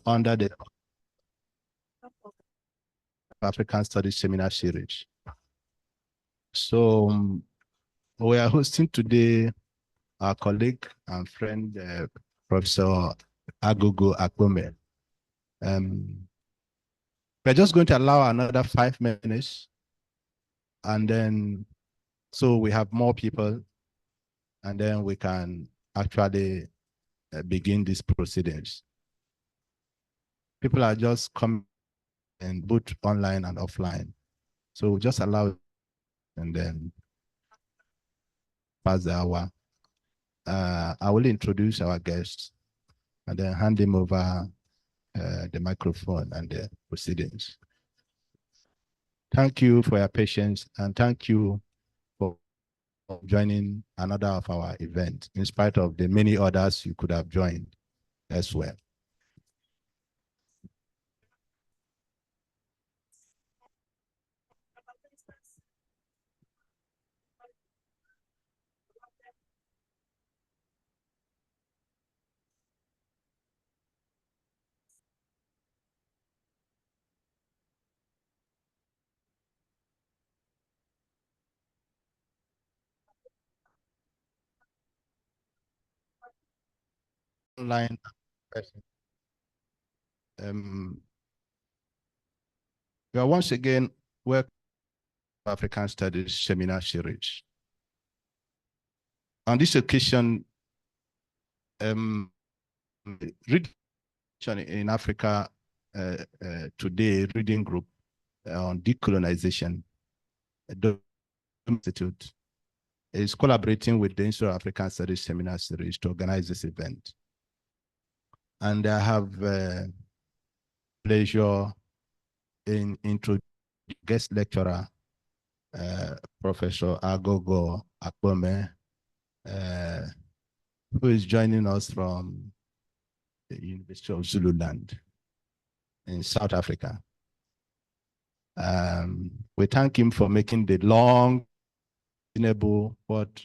under the African Studies Seminar Series. So we are hosting today our colleague and friend, Professor Aghogho Akpome. We're just going to allow another 5 minutes, and then so we have more people, and then we can actually begin these proceedings. People are just coming in both online and offline. So we'll just allow it and then pass the hour. I will introduce our guests and then hand him over the microphone and the proceedings. Thank you for your patience, and thank you for joining another of our events, in spite of the many others you could have joined as well. Online person. We are once again welcome to African Studies Seminar Series. On this occasion, reading in Africa today, reading group on decolonization, Institute is collaborating with the Institute of African Studies Seminar Series to organize this event. And I have pleasure in introducing guest lecturer, Professor Aghogho Akpome, who is joining us from the University of Zululand in South Africa. We thank him for making the long, enable what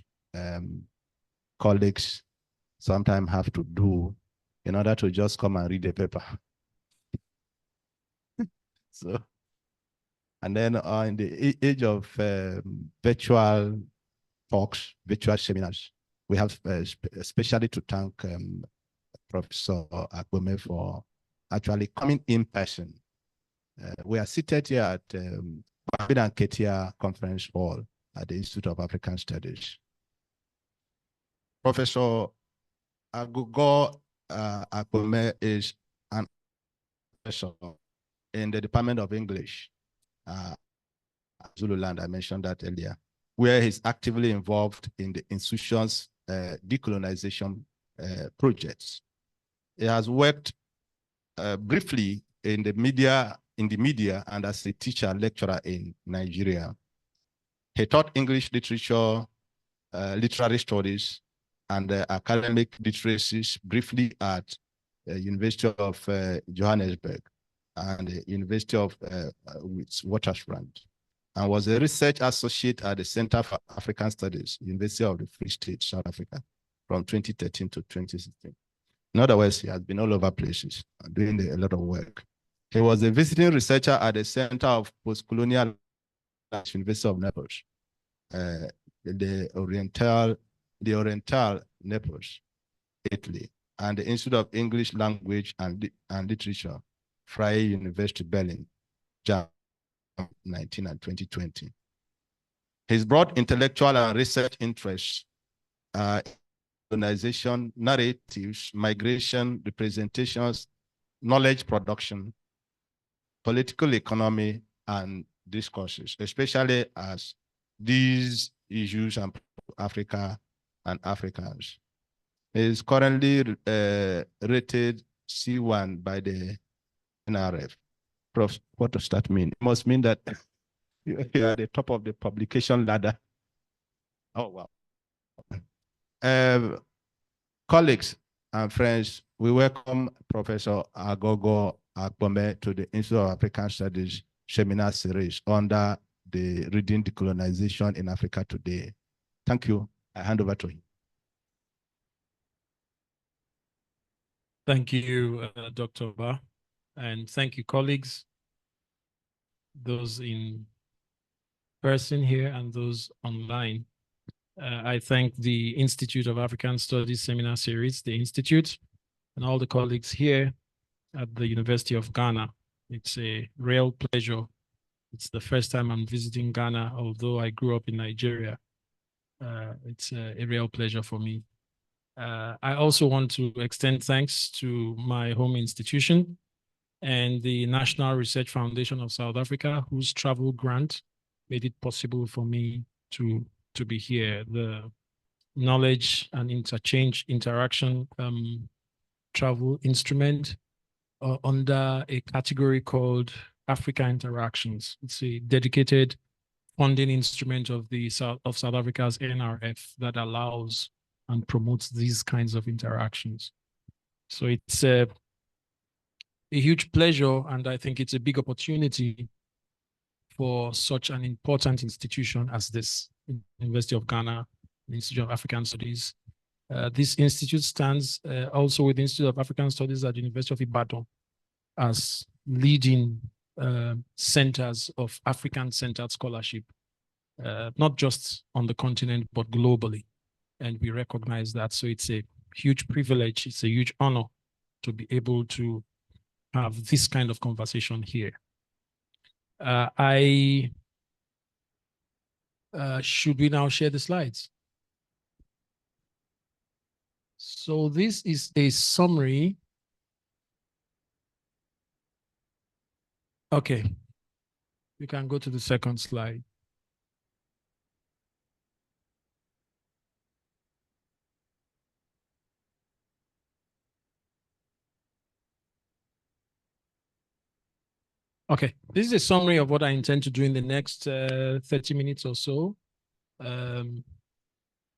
colleagues sometimes have to do in order to just come and read the paper. So, and then in the age of virtual talks, virtual seminars, we have especially to thank Professor Akpome for actually coming in person. We are seated here at Ketia Conference Hall at the Institute of African Studies. Professor Aghogho Akpome is an professor in the Department of English, Zululand, I mentioned that earlier, where he's actively involved in the institution's decolonization projects. He has worked briefly in the media and as a teacher and lecturer in Nigeria. He taught English literature, literary studies, and academic literacies briefly at the University of Johannesburg and the University of Witwatersrand, and was a research associate at the Center for African Studies, University of the Free State, South Africa, from 2013 to 2016. In other words, he has been all over places, doing a lot of work. He was a visiting researcher at the Center of Postcolonial University of Naples, the Oriental Naples, Italy, and the Institute of English Language and Literature, Freie University Berlin, Germany, 2019 and 2020. His broad intellectual and research interests are colonization, narratives, migration, representations, knowledge production, political economy, and discourses, especially as these issues and Africa and Africans. He is currently rated C1 by the NRF. Prof, what does that mean? It must mean that you are at the top of the publication ladder. Oh, wow. Colleagues and friends, we welcome Professor Aghogho Akpome to the Institute of African Studies Seminar Series under the Reading Decolonization in Africa Today. Thank you. I hand over to him. Thank you, Dr. Ba, and thank you, colleagues, those in person here and those online. I thank the Institute of African Studies Seminar Series, the Institute, and all the colleagues here at the University of Ghana. It's a real pleasure. It's the first time I'm visiting Ghana, although I grew up in Nigeria. It's a real pleasure for me. I also want to extend thanks to my home institution and the National Research Foundation of South Africa, whose travel grant made it possible for me to be here. The knowledge and interchange interaction travel instrument under a category called Africa Interactions. It's a dedicated funding instrument of South Africa's NRF that allows and promotes these kinds of interactions. So it's a huge pleasure, and I think it's a big opportunity for such an important institution as this University of Ghana, the Institute of African Studies. This institute stands also with the Institute of African Studies at the University of Ibadan as leading centers of African-centered scholarship, not just on the continent, but globally. And we recognize that. So it's a huge privilege. It's a huge honor to be able to have this kind of conversation here. Should we now share the slides? So this is a summary. Okay, you can go to the second slide. Okay, this is a summary of what I intend to do in the next 30 minutes or so.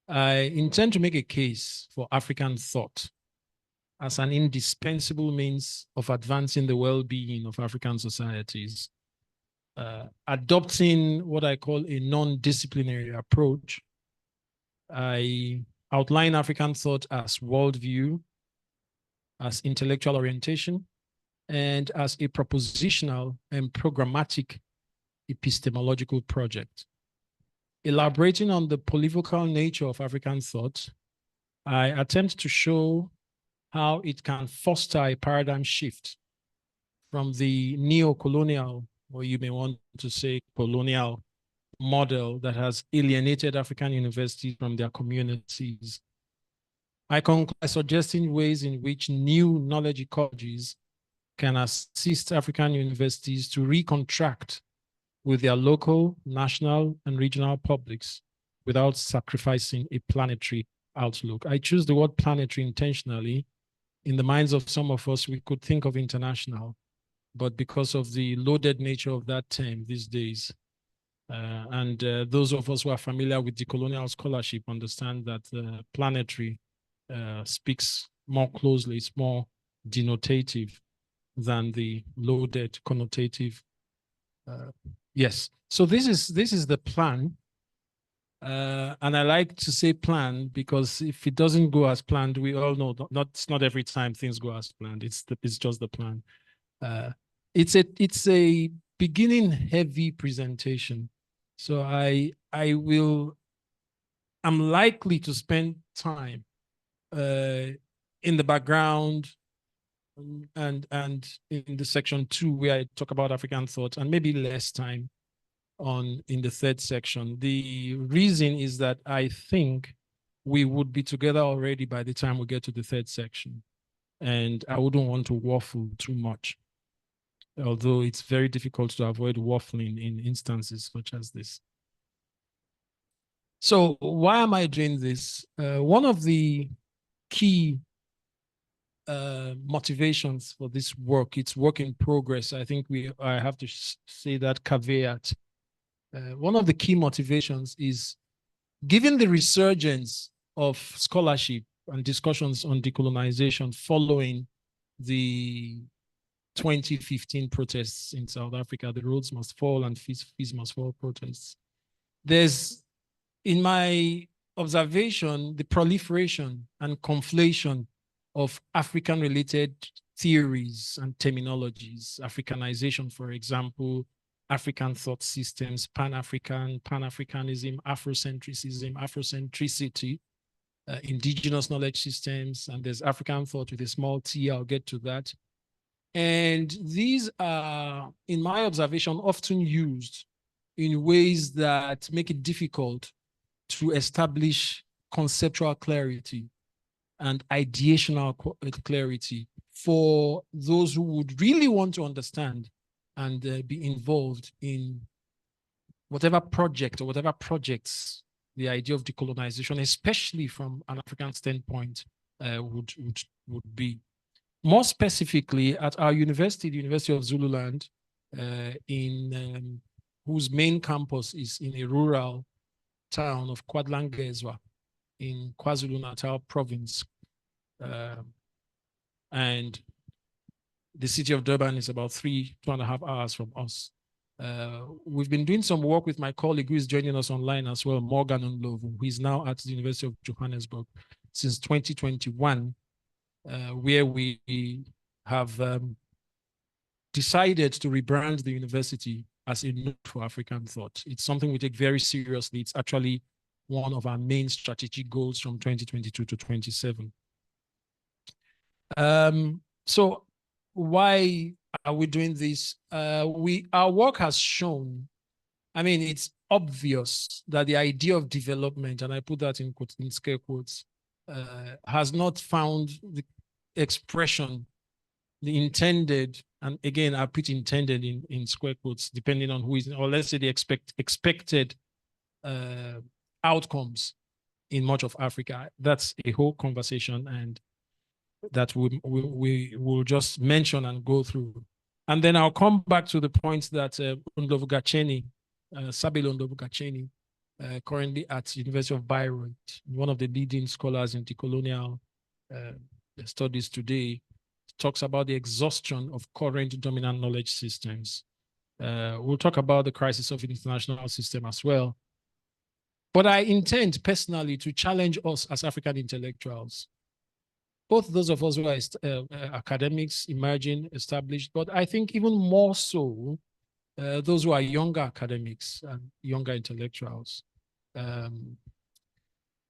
I intend to make a case for African thought as an indispensable means of advancing the well-being of African societies. Adopting what I call a non-disciplinary approach, I outline African thought as worldview, as intellectual orientation, and as a propositional and programmatic epistemological project. Elaborating on the polyvocal nature of African thought, I attempt to show how it can foster a paradigm shift from the neo-colonial, or you may want to say colonial, model that has alienated African universities from their communities. I conclude by suggesting ways in which new knowledge ecologies can assist African universities to recontract with their local, national, and regional publics without sacrificing a planetary outlook. I choose the word planetary intentionally. In the minds of some of us, we could think of international, but because of the loaded nature of that term these days, and those of us who are familiar with decolonial scholarship understand that planetary speaks more closely, it's more denotative than the loaded connotative. Yes, so this is the plan. And I like to say plan because if it doesn't go as planned, we all know not every time things go as planned. It's just the plan. It's a beginning heavy presentation. So I'm likely to spend time in the background and in the section 2 where I talk about African thought, and maybe less time in the third section. The reason is that I think we would be together already by the time we get to the third section, and I wouldn't want to waffle too much, although it's very difficult to avoid waffling in instances such as this. So why am I doing this? One of the key motivations for this work, it's work in progress. I think I have to say that caveat. One of the key motivations is, given the resurgence of scholarship and discussions on decolonization following the 2015 protests in South Africa, the Roads Must Fall and Fees Must Fall protests, there's, in my observation, the proliferation and conflation of African-related theories and terminologies. Africanization, for example, African thought systems, Pan-African, Pan-Africanism, Afrocentricism, Afrocentricity, indigenous knowledge systems, and there's African thought with a small t, I'll get to that. And these are, in my observation, often used in ways that make it difficult to establish conceptual clarity and ideational clarity for those who would really want to understand and be involved in whatever project or whatever projects the idea of decolonization, especially from an African standpoint, would be. More specifically, at our university, the University of Zululand, whose main campus is in a rural town of Kwadlangezwa in KwaZulu-Natal province. And the city of Durban is about 2.5 hours from us. We've been doing some work with my colleague who is joining us online as well, Morgan Ndlovu, who is now at the University of Johannesburg since 2021, where we have decided to rebrand the university as a node for African thought. It's something we take very seriously. It's actually one of our main strategic goals from 2022 to 27. So why are we doing this? Our work has shown, I mean, it's obvious that the idea of development, and I put that in scare quotes, has not found the expression, the intended, and again, I put intended in square quotes, depending on who is, or let's say the expected outcomes in much of Africa. That's a whole conversation, and that we will just mention and go through. And then I'll come back to the point that Ndlovu Gacheni, Sabelo Ndlovu Gacheni, currently at University of Bayreuth, one of the leading scholars in decolonial studies today, talks about the exhaustion of current dominant knowledge systems. We'll talk about the crisis of the international system as well. But I intend personally to challenge us as African intellectuals, both those of us who are academics, emerging, established, but I think even more so, those who are younger academics and younger intellectuals.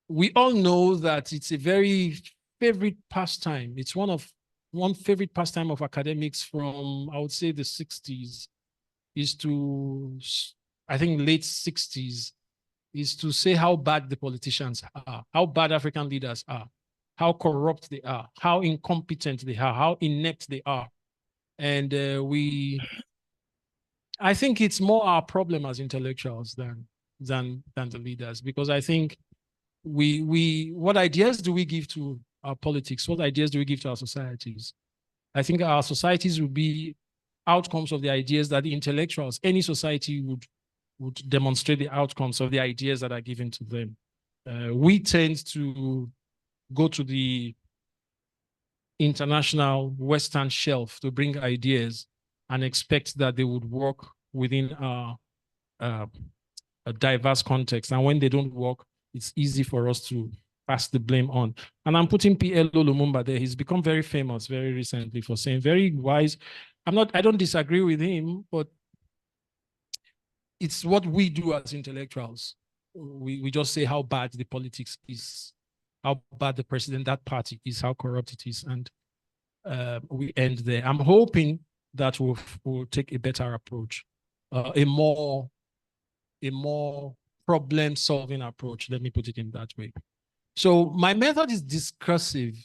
We all know that it's a very favorite pastime. It's one favorite pastime of academics from, I would say, the 60s, is to, I think, late 60s, is to say how bad the politicians are, how bad African leaders are, how corrupt they are, how incompetent they are, how inept they are. And I think it's more our problem as intellectuals than the leaders, because I think what ideas do we give to our politics? What ideas do we give to our societies? I think our societies would be outcomes of the ideas that the intellectuals, any society would demonstrate the outcomes of the ideas that are given to them. We tend to go to the international Western shelf to bring ideas and expect that they would work within a diverse context. And when they don't work, it's easy for us to pass the blame on. And I'm putting P.L. Lumumba there. He's become very famous very recently for saying very wise. I don't disagree with him, but it's what we do as intellectuals. We just say how bad the politics is, how bad the president, that party is, how corrupt it is, and we end there. I'm hoping that we'll take a better approach, a more problem-solving approach. Let me put it in that way. So my method is discursive.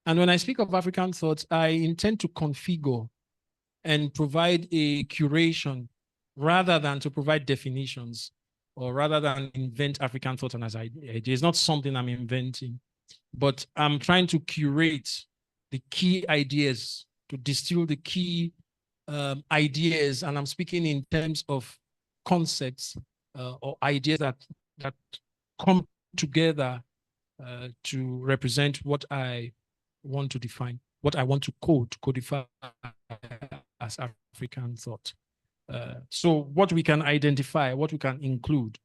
And when I speak of African thoughts, I intend to configure and provide a curation rather than to provide definitions, or rather than invent African thought as ideas. It's not something I'm inventing, but I'm trying to curate the key ideas, to distill the key ideas, and I'm speaking in terms of concepts or ideas that come together to represent what I want to define, what I want to codify as African thought. So what we can identify, what we can include.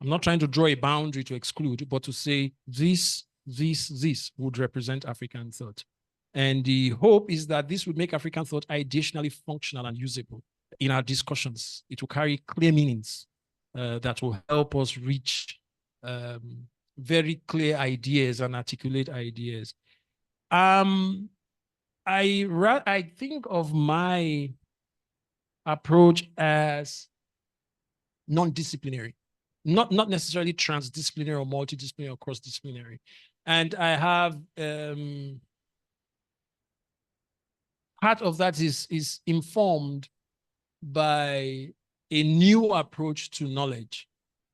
I'm not trying to draw a boundary to exclude, but to say this this would represent African thought. And the hope is that this would make African thought ideationally functional and usable in our discussions. It will carry clear meanings that will help us reach very clear ideas and articulate ideas. I think of my approach as non-disciplinary, not necessarily transdisciplinary or multidisciplinary or cross-disciplinary. And I have part of that is informed by a new approach to knowledge,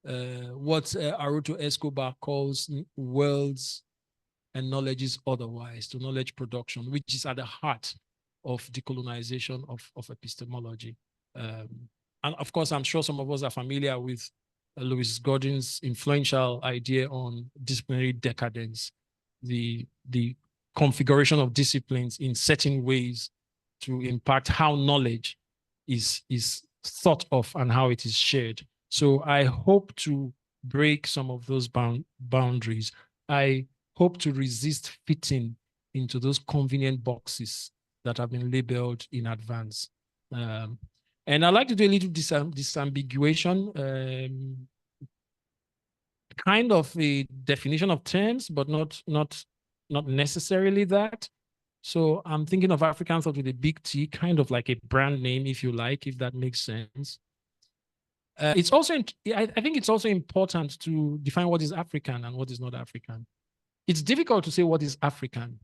what Aroto Escobar calls worlds and knowledge is otherwise, to knowledge production, which is at the heart of decolonization of epistemology. And of course, I'm sure some of us are familiar with Louis Gordon's influential idea on disciplinary decadence, the configuration of disciplines in certain ways to impact how knowledge is thought of and how it is shared. So I hope to break some of those boundaries. I hope to resist fitting into those convenient boxes that have been labeled in advance. And I'd like to do a little disambiguation, kind of a definition of terms, but not necessarily that. So I'm thinking of African thought with a big T, kind of like a brand name, if you like, if that makes sense. It's also, I think it's also important to define what is African and what is not African. It's difficult to say what is African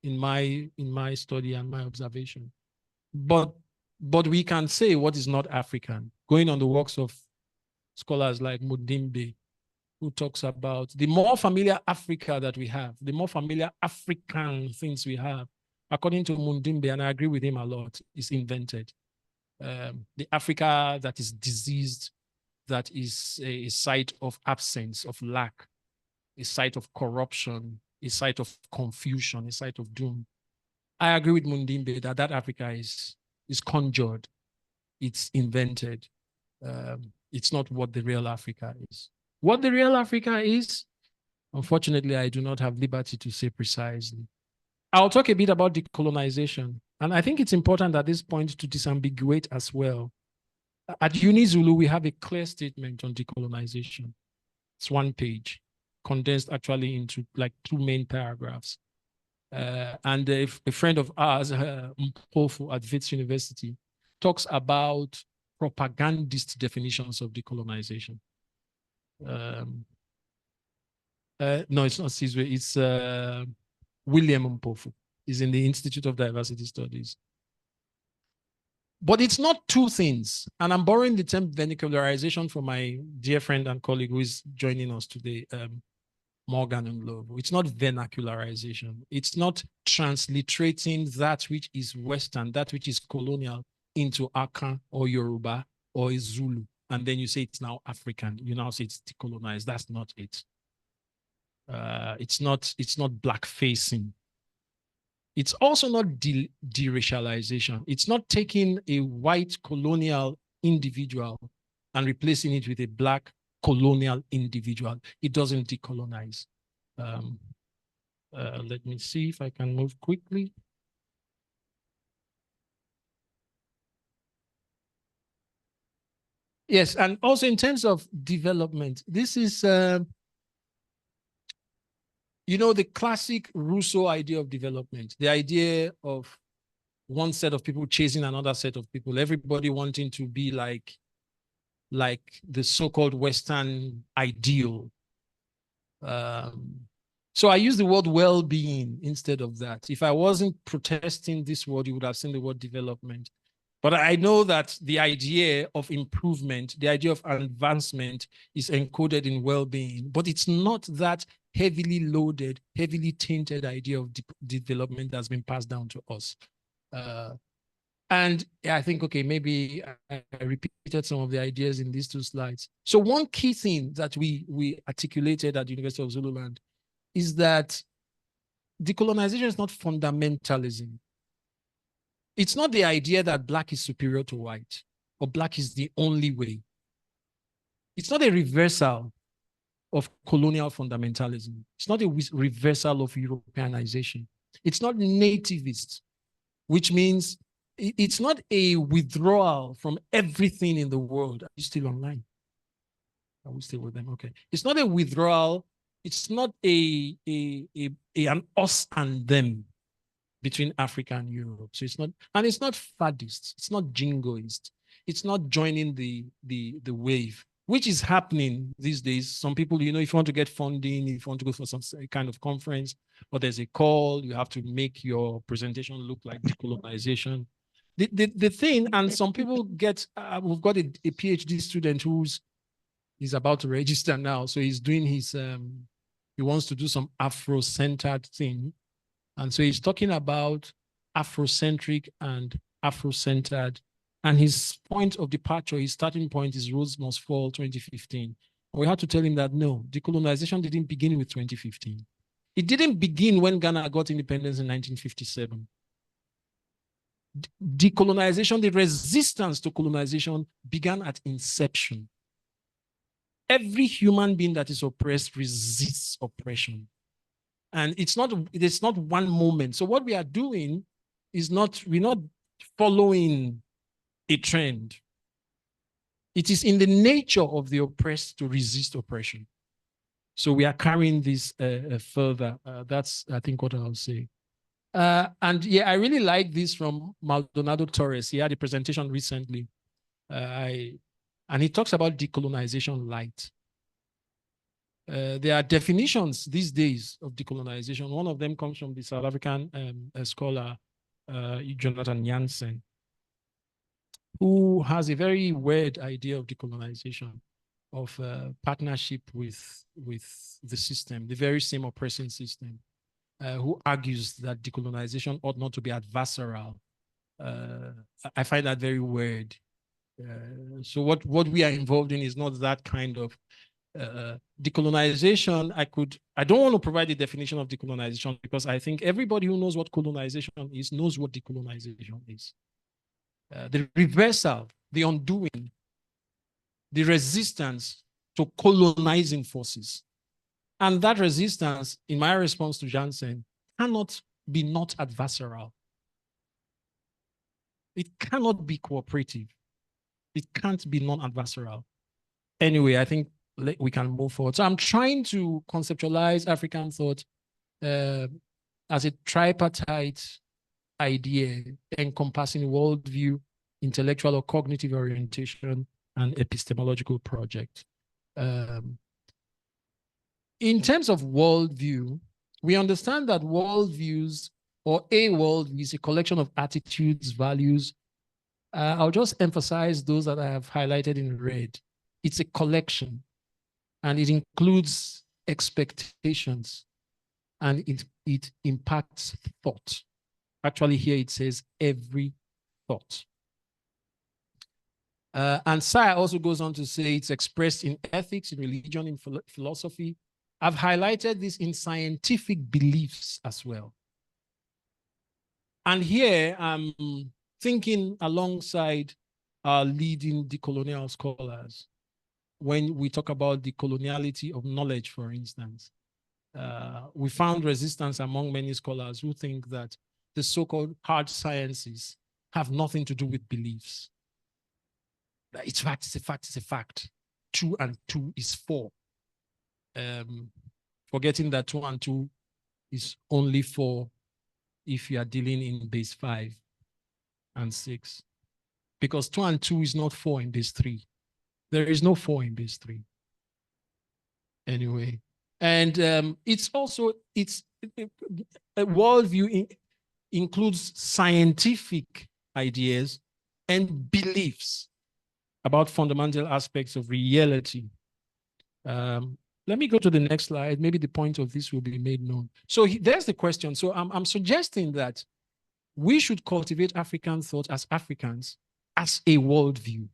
in my study and my observation, but we can say what is not African, going on the works of scholars like Mudimbe, who talks about the more familiar Africa that we have, the more familiar African things we have, according to Mudimbe, and I agree with him a lot, is invented. The Africa that is diseased, that is a site of absence, of lack, a site of corruption, a site of confusion, a site of doom. I agree with Mudimbe that Africa is conjured, it's invented. It's not what the real Africa is. What the real Africa is, unfortunately, I do not have liberty to say precisely. I'll talk a bit about decolonization. And I think it's important at this point to disambiguate as well. At UniZulu, we have a clear statement on decolonization. It's one page, condensed actually into like 2 main paragraphs. And a friend of ours, Mpofu at Wits University, talks about propagandist definitions of decolonization. No, it's not Sizwe, it's William Mpofu. He's in the Institute of Diversity Studies. But it's not two things. And I'm borrowing the term vernacularization from my dear friend and colleague who is joining us today, Morgan and Lovo. It's not vernacularization. It's not transliterating that which is Western, that which is colonial, into Akan or Yoruba or Zulu. And then you say it's now African. You now say it's decolonized. That's not it. It's not blackfacing. It's also not deracialization. It's not taking a white colonial individual and replacing it with a black colonial individual. It doesn't decolonize. Let me see if I can move quickly. Yes, and also in terms of development, this is, you know, the classic Rousseau idea of development, the idea of one set of people chasing another set of people, everybody wanting to be like the so-called Western ideal. So I use the word well-being instead of that. If I wasn't protesting this word, you would have seen the word development. But I know that the idea of improvement, the idea of advancement is encoded in well-being, but it's not that heavily loaded, heavily tainted idea of development that's been passed down to us. And I think, okay, maybe I repeated some of the ideas in these 2 slides. So one key thing that we articulated at the University of Zululand is that decolonization is not fundamentalism. It's not the idea that black is superior to white or black is the only way. It's not a reversal of colonial fundamentalism. It's not a reversal of Europeanization. It's not nativist, which means it's not a withdrawal from everything in the world. Are you still online? Are we still with them? Okay. It's not a withdrawal. It's not an us and them between Africa and Europe. So it's not, and it's not faddist. It's not jingoist. It's not joining the wave, which is happening these days. Some people, you know, if you want to get funding, if you want to go for some kind of conference, or there's a call, you have to make your presentation look like decolonization. The thing, and some people get, we've got a PhD student he's about to register now. So he's doing his, he wants to do some Afro-centered thing. And so he's talking about Afrocentric and Afro-centered. And his point of departure, his starting point is Rhodes Must Fall 2015. And we had to tell him that no, decolonization didn't begin with 2015. It didn't begin when Ghana got independence in 1957. Decolonization, the resistance to colonization began at inception. Every human being that is oppressed resists oppression. And it's not one moment. So what we are doing is we're not following a trend. It is in the nature of the oppressed to resist oppression. So we are carrying this further. That's, I think, what I'll say. And yeah, I really like this from Maldonado Torres. He had a presentation recently. And he talks about decolonization light. There are definitions these days of decolonization. One of them comes from the South African scholar, Jonathan Jansen, who has a very weird idea of decolonization, of partnership with the system, the very same oppressing system, who argues that decolonization ought not to be adversarial. I find that very weird. So what we are involved in is not that kind of decolonization. I don't want to provide a definition of decolonization because I think everybody who knows what colonization is knows what decolonization is. The reversal, the undoing, the resistance to colonizing forces. And that resistance, in my response to Jansen, cannot be not adversarial. It cannot be cooperative. It can't be non-adversarial. Anyway, I think we can move forward. So I'm trying to conceptualize African thought as a tripartite idea encompassing worldview, intellectual or cognitive orientation, and epistemological project. In terms of worldview, we understand that worldviews, or a worldview, is a collection of attitudes, values. I'll just emphasize those that I have highlighted in red. It's a collection, and it includes expectations, and it impacts thought. Actually, here it says every thought. And Saya also goes on to say it's expressed in ethics, in religion, in philosophy. I've highlighted this in scientific beliefs as well. And here I'm thinking alongside our leading decolonial scholars when we talk about the coloniality of knowledge, for instance. We found resistance among many scholars who think that the so-called hard sciences have nothing to do with beliefs. It's fact, it's a fact, it's a fact. 2 and 2 is 4. Forgetting that 2 and 2 is only 4 if you are dealing in base 5 and 6. Because 2 and 2 is not 4 in base 3. There is no 4 in base 3. Anyway, and it's also, a worldview includes scientific ideas and beliefs about fundamental aspects of reality. Let me go to the next slide. Maybe the point of this will be made known. So there's the question. So I'm suggesting that we should cultivate African thought as Africans as a worldview.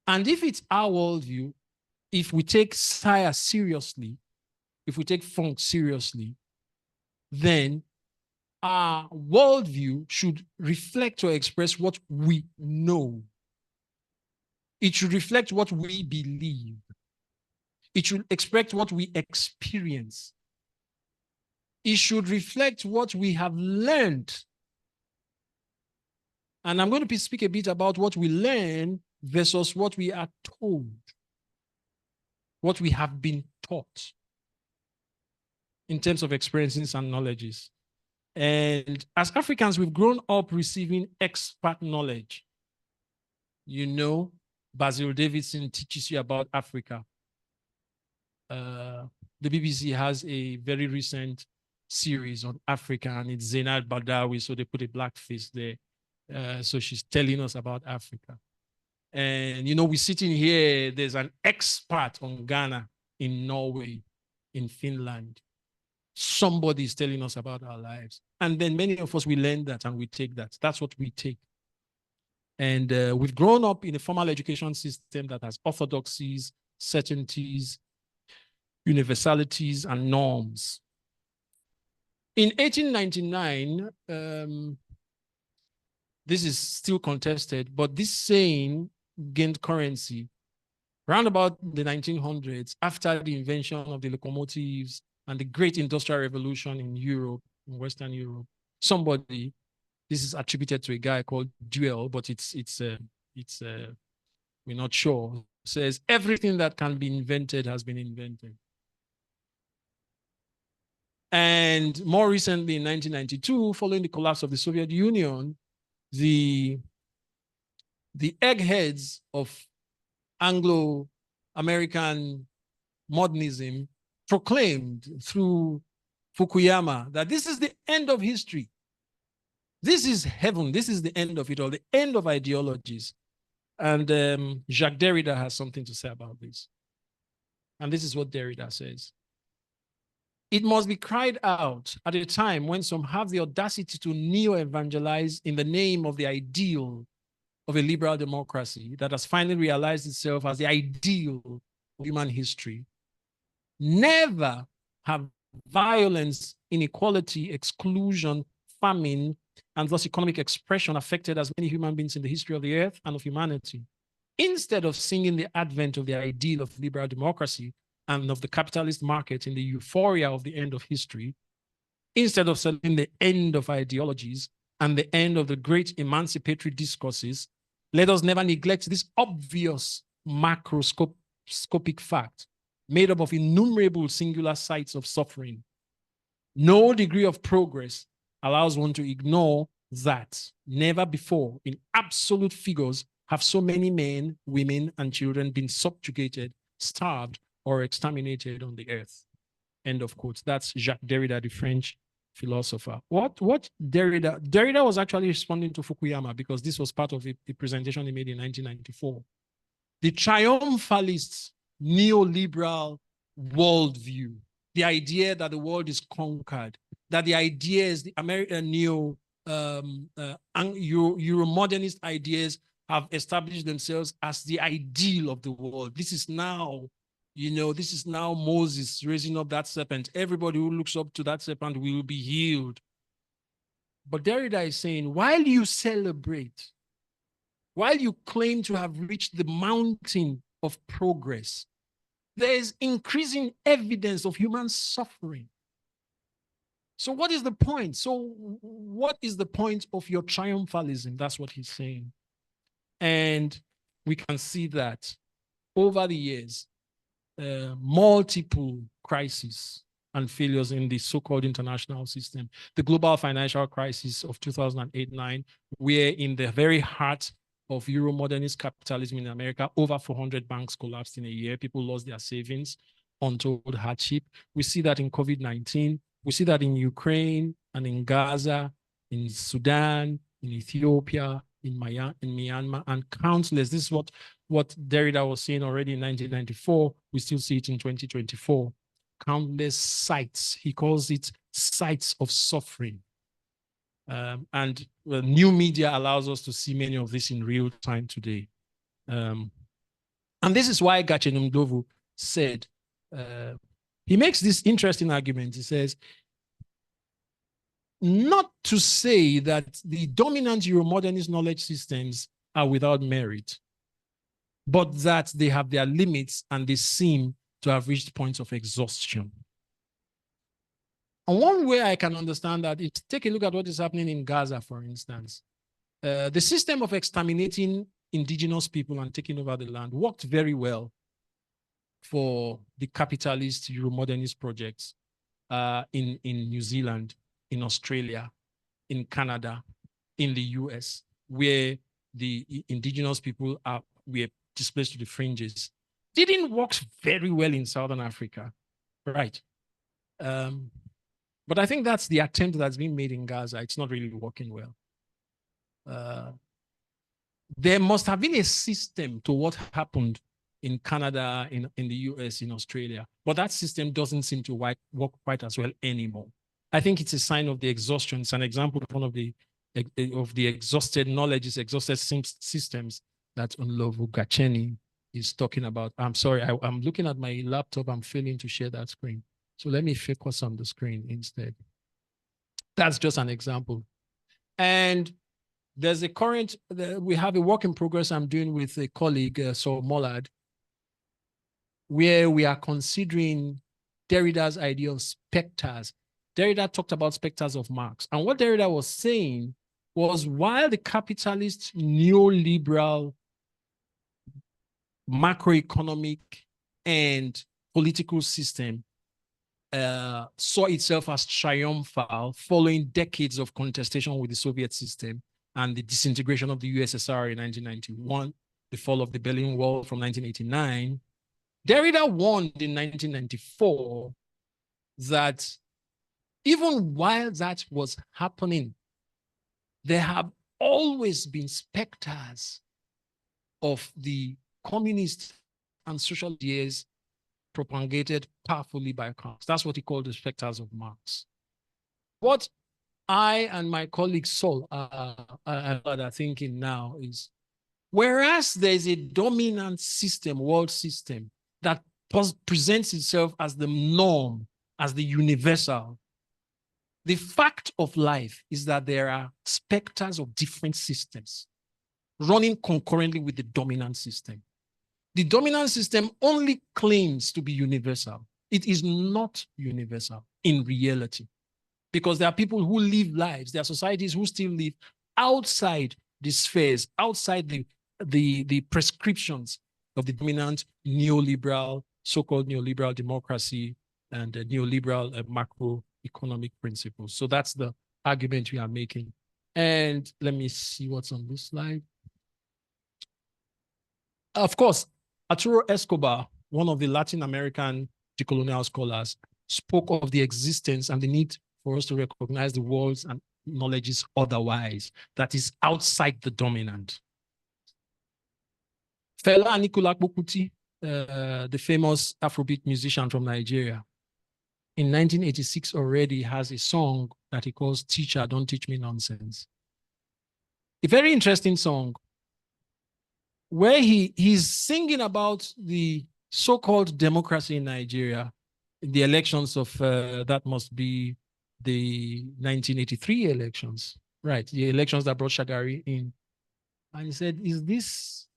And if it's our worldview, if we take Saya seriously, if we take Funk seriously, then our worldview should reflect or express what we know. It should reflect what we believe. It should express what we experience. It should reflect what we have learned. And I'm going to speak a bit about what we learn versus what we are told, what we have been taught in terms of experiences and knowledges. And as Africans, we've grown up receiving expert knowledge. You know, Basil Davidson teaches you about Africa. The BBC has a very recent series on Africa, and it's Zainab Badawi, so they put a black face there. So she's telling us about Africa. And, you know, we're sitting here, there's an expert on Ghana, in Norway, in Finland. Somebody is telling us about our lives. And then many of us, we learn that and we take that. That's what we take. And we've grown up in a formal education system that has orthodoxies, certainties, universalities, and norms. In 1899, this is still contested, but this saying gained currency around about the 1900s, after the invention of the locomotives and the great industrial revolution in Europe, in Western Europe. Somebody, this is attributed to a guy called Duell, but we're not sure, says everything that can be invented has been invented. And more recently, in 1992, following the collapse of the Soviet Union, the eggheads of Anglo-American modernism proclaimed through Fukuyama that this is the end of history. This is heaven. This is the end of it all, the end of ideologies. And Jacques Derrida has something to say about this. And this is what Derrida says. It must be cried out at a time when some have the audacity to neo-evangelize in the name of the ideal of a liberal democracy that has finally realized itself as the ideal of human history. Never have violence, inequality, exclusion, famine, and thus economic expression affected as many human beings in the history of the earth and of humanity. Instead of singing the advent of the ideal of liberal democracy and of the capitalist market in the euphoria of the end of history, instead of celebrating the end of ideologies and the end of the great emancipatory discourses, let us never neglect this obvious macroscopic fact made up of innumerable singular sites of suffering. No degree of progress allows one to ignore that never before in absolute figures have so many men, women, and children been subjugated, starved, or exterminated on the earth. End of quote. That's Jacques Derrida, the French philosopher. What Derrida was actually responding to Fukuyama, because this was part of the presentation he made in 1994. The triumphalist neoliberal worldview, the idea that the world is conquered, that the ideas, the American Euro-modernist ideas have established themselves as the ideal of the world. This is now, you know, this is now Moses raising up that serpent. Everybody who looks up to that serpent will be healed. But Derrida is saying, while you celebrate, while you claim to have reached the mountain of progress, there is increasing evidence of human suffering. So what is the point? So what is the point of your triumphalism? That's what he's saying. And we can see that over the years, multiple crises and failures in the so-called international system. The global financial crisis of 2008-9, where in the very heart of Euro-modernist capitalism in America, over 400 banks collapsed in a year. People lost their savings, untold hardship. We see that in COVID-19. We see that in Ukraine and in Gaza, in Sudan, in Ethiopia, in Myanmar, and countless. This is what Derrida was saying already in 1994. We still see it in 2024. Countless sites. He calls it sites of suffering. And new media allows us to see many of this in real time today. And this is why Gachenum Dovu said, he makes this interesting argument. He says, not to say that the dominant Euro-modernist knowledge systems are without merit, but that they have their limits and they seem to have reached points of exhaustion. And one way I can understand that is take a look at what is happening in Gaza, for instance. The system of exterminating indigenous people and taking over the land worked very well for the capitalist Euro-modernist projects in New Zealand, in Australia, in Canada, in the US, where the indigenous people were displaced to the fringes. Didn't work very well in Southern Africa, right? But I think that's the attempt that's been made in Gaza. It's not really working well. There must have been a system to what happened in Canada, in the US, in Australia, but that system doesn't seem to work quite as well anymore. I think it's a sign of the exhaustion. It's an example of one of the exhausted knowledges, exhausted systems that Aghogho Akpome is talking about. I'm sorry, I'm looking at my laptop. I'm failing to share that screen. So let me focus on the screen instead. That's just an example. And there's a current, we have a work in progress I'm doing with a colleague, Saul Mollard, where we are considering Derrida's idea of specters. Derrida talked about specters of Marx. And what Derrida was saying was, while the capitalist neoliberal macroeconomic and political system saw itself as triumphal following decades of contestation with the Soviet system and the disintegration of the USSR in 1991, the fall of the Berlin Wall from 1989, Derrida warned in 1994 that even while that was happening, there have always been specters of the communist and social ideas propagated powerfully by Marx. That's what he called the specters of Marx. What I and my colleague Saul are thinking now is, whereas there's a dominant system, world system, that presents itself as the norm, as the universal, the fact of life is that there are specters of different systems running concurrently with the dominant system. The dominant system only claims to be universal. It is not universal in reality, because there are people who live lives, there are societies who still live outside the spheres, outside the prescriptions of the dominant neoliberal, so-called neoliberal democracy and neoliberal macroeconomic principles. So that's the argument we are making. And let me see what's on this slide. Of course, Arturo Escobar, one of the Latin American decolonial scholars, spoke of the existence and the need for us to recognize the world's and knowledge is otherwise, that is outside the dominant. Fela Anikulapo Kuti, the famous Afrobeat musician from Nigeria, in 1986 already has a song that he calls Teacher, Don't Teach Me Nonsense. A very interesting song where he's singing about the so-called democracy in Nigeria, the elections of, that must be the 1983 elections, right? The elections that brought Shagari in. And he said, is this,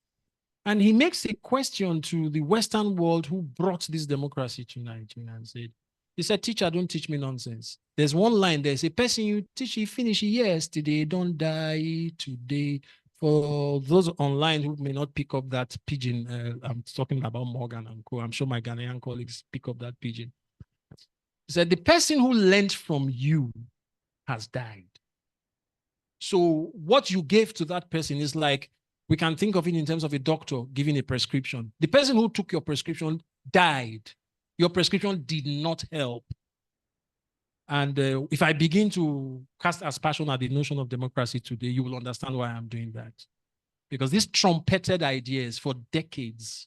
and he makes a question to the Western world who brought this democracy to Nigeria and said, he said, teacher, don't teach me nonsense. There's one line, there's a person you teach, you finish yesterday, don't die today. For those online who may not pick up that pidgin, I'm talking about Morgan and Co. I'm sure my Ghanaian colleagues pick up that pidgin. He said, the person who learned from you has died. So what you gave to that person is like, we can think of it in terms of a doctor giving a prescription. The person who took your prescription died. Your prescription did not help. And if I begin to cast aspersion at the notion of democracy today, you will understand why I'm doing that. Because these trumpeted ideas for decades,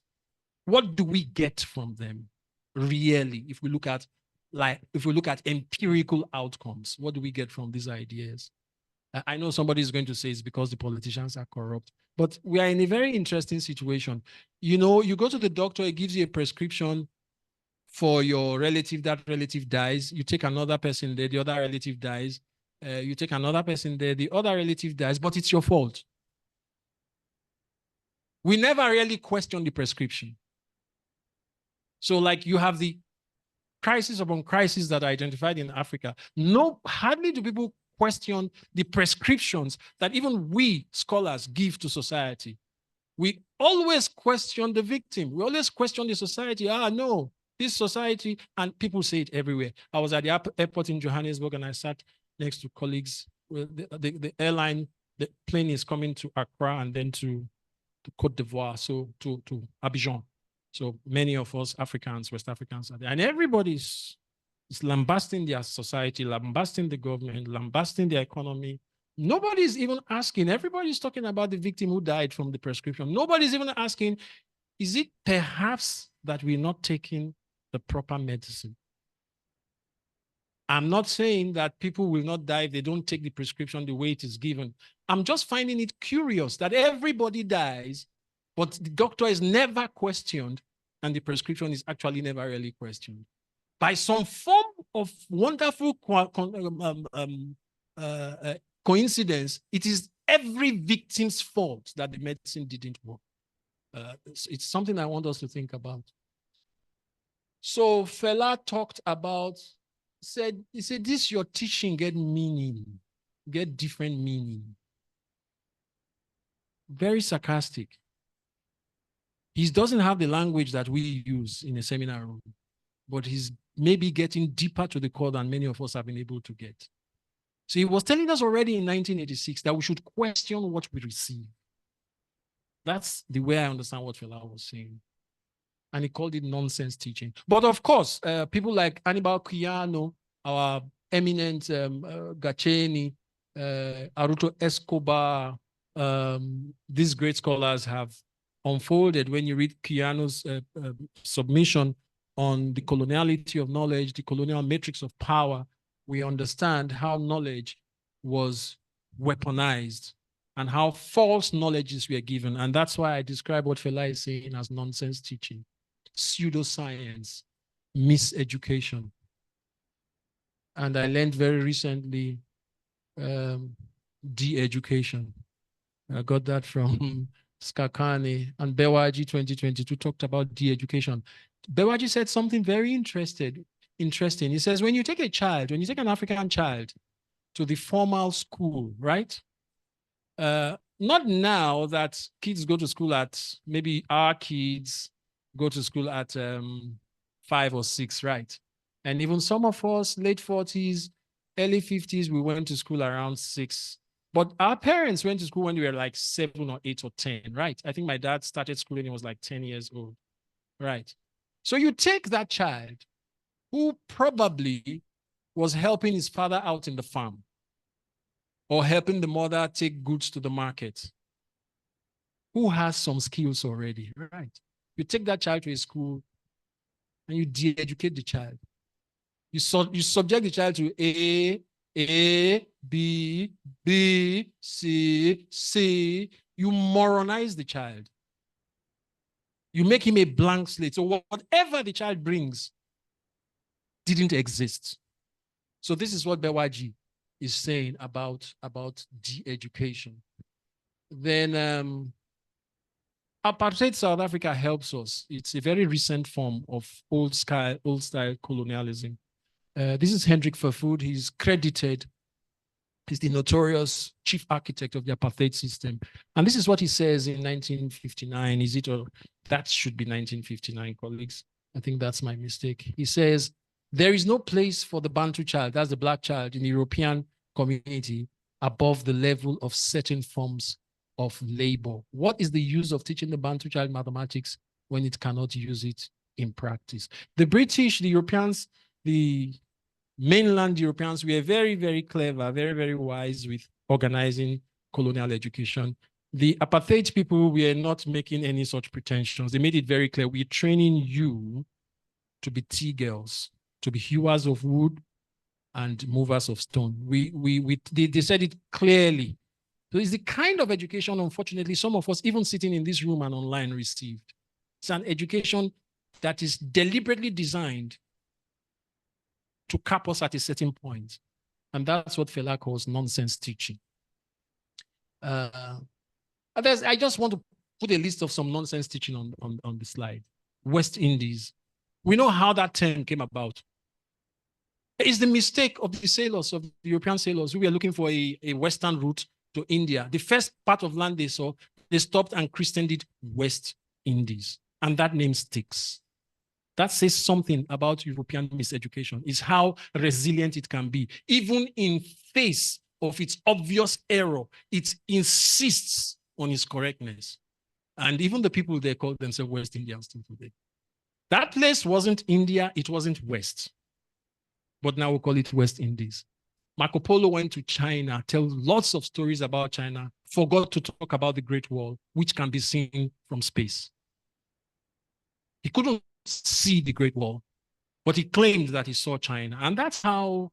what do we get from them? Really, if we look at empirical outcomes, what do we get from these ideas? I know somebody is going to say it's because the politicians are corrupt, but we are in a very interesting situation. You know, you go to the doctor, he gives you a prescription for your relative, that relative dies. You take another person there, the other relative dies. You take another person there, the other relative dies, but it's your fault. We never really question the prescription. So like you have the crisis upon crisis that are identified in Africa. Hardly do people question the prescriptions that even we scholars give to society. We always question the victim. We always question the society. No, this society, and people say it everywhere. I was at the airport in Johannesburg and I sat next to colleagues. The airline, the plane is coming to Accra and then to Côte d'Ivoire, so to Abidjan. So many of us Africans, West Africans are there. And everybody's lambasting their society, lambasting the government, lambasting the economy. Nobody's even asking. Everybody's talking about the victim who died from the prescription. Nobody's even asking, is it perhaps that we're not taking the proper medicine? I'm not saying that people will not die if they don't take the prescription the way it is given. I'm just finding it curious that everybody dies, but the doctor is never questioned and the prescription is actually never really questioned. By some form of wonderful coincidence, it is every victim's fault that the medicine didn't work. It's something I want us to think about. So Fela talked about, he said, this your teaching get meaning, get different meaning. Very sarcastic. He doesn't have the language that we use in a seminar room, but he's maybe getting deeper to the core than many of us have been able to get. So he was telling us already in 1986 that we should question what we receive. That's the way I understand what Fela was saying. And he called it nonsense teaching. But of course, people like Annibal Quijano, our eminent Gacheni, Aruto Escobar, these great scholars have unfolded. When you read Quijano's submission on the coloniality of knowledge, the colonial matrix of power, we understand how knowledge was weaponized and how false knowledges were given. And that's why I describe what Fela is saying as nonsense teaching, pseudoscience, miseducation. And I learned very recently de-education. I got that from Skakani, and Bewaji 2022 talked about de-education. Bewaji said something very interesting. He says, when you take an African child to the formal school, right? Not now that kids go to school at, maybe our kids go to school at 5 or 6, right? And even some of us, late 40s, early 50s, we went to school around 6. But our parents went to school when we were like 7 or 8 or 10, right? I think my dad started school when he was like 10 years old, right? So you take that child who probably was helping his father out in the farm or helping the mother take goods to the market, who has some skills already, right? You take that child to a school and you de-educate the child. You subject the child to A, B, C. You moronize the child. You make him a blank slate. So whatever the child brings didn't exist. So this is what Bewaji is saying about de-education. Then apartheid South Africa helps us. It's a very recent form of old style colonialism. This is Hendrik Verwoerd. He's credited. He's the notorious chief architect of the apartheid system. And this is what he says in 1959. Is it, or that should be 1959, colleagues? I think that's my mistake. He says, there is no place for the Bantu child, that's the black child, in the European community above the level of certain forms of labor. What is the use of teaching the Bantu child mathematics when it cannot use it in practice? The British, the Europeans, the mainland Europeans were very, very clever, very, very wise with organizing colonial education. The apartheid people were not making any such pretensions. They made it very clear, we're training you to be tea girls, to be hewers of wood and movers of stone. They said it clearly. So it's the kind of education, unfortunately, some of us, even sitting in this room and online, received. It's an education that is deliberately designed to cap us at a certain point. And that's what Fela calls nonsense teaching. I just want to put a list of some nonsense teaching on the slide. West Indies. We know how that term came about. It's the mistake of the sailors, of the European sailors who were looking for a western route to India. The first part of land they saw, they stopped and christened it West Indies. And that name sticks. That says something about European miseducation, is how resilient it can be. Even in face of its obvious error, it insists on its correctness. And even the people there call themselves West Indians still today. That place wasn't India, it wasn't West. But now we call it West Indies. Marco Polo went to China, tells lots of stories about China, forgot to talk about the Great Wall, which can be seen from space. He couldn't see the Great Wall, but he claimed that he saw China. And that's how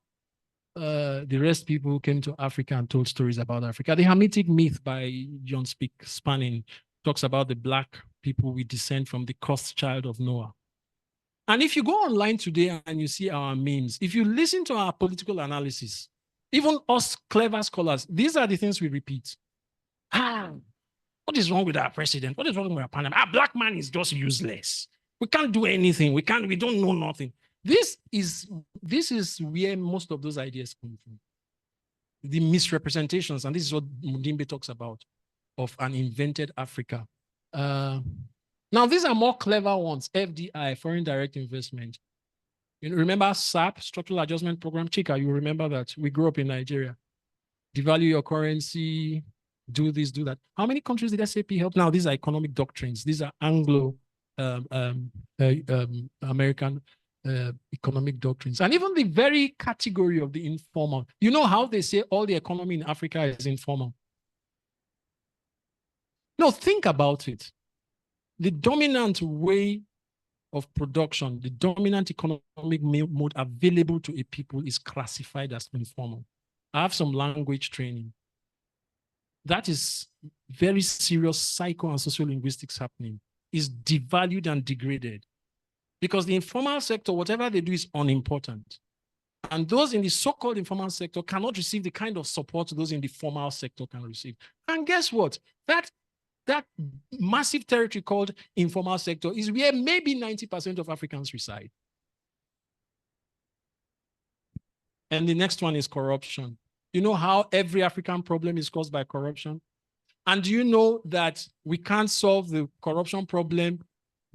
the rest people came to Africa and told stories about Africa. The Hamitic myth by John Spanning talks about the black people we descend from the cursed child of Noah. And if you go online today and you see our memes, if you listen to our political analysis, even us clever scholars, these are the things we repeat. What is wrong with our president? What is wrong with our parliament? Our black man is just useless. We can't do anything. We don't know nothing. This is where most of those ideas come from. The misrepresentations, and this is what Mudimbe talks about, of an invented Africa. Now, these are more clever ones. FDI, foreign direct investment. You know, remember SAP, Structural Adjustment Program? Chika, you remember that. We grew up in Nigeria. Devalue your currency, do this, do that. How many countries did SAP help? Now, these are economic doctrines. These are Anglo-American economic doctrines. And even the very category of the informal. You know how they say all the economy in Africa is informal? No, think about it. The dominant way of production, the dominant economic mode available to a people is classified as informal. I have some language training. That is very serious psycho and sociolinguistics happening. Is devalued and degraded. Because the informal sector, whatever they do is unimportant. And those in the so-called informal sector cannot receive the kind of support those in the formal sector can receive. And guess what? That massive territory called informal sector is where maybe 90% of Africans reside. And the next one is corruption. You know how every African problem is caused by corruption? And do you know that we can't solve the corruption problem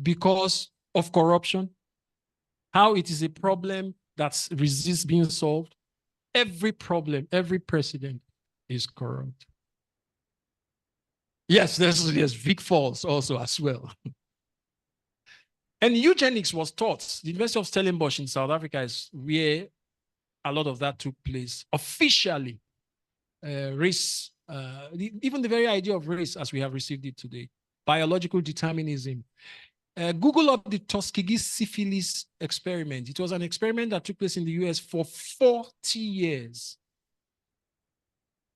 because of corruption? How it is a problem that resists being solved? Every problem, every president is corrupt. Yes, there's Vic Falls also as well. And eugenics was taught. The University of Stellenbosch in South Africa is where a lot of that took place. Officially, race, even the very idea of race as we have received it today, biological determinism. Google up the Tuskegee syphilis experiment. It was an experiment that took place in the US for 40 years.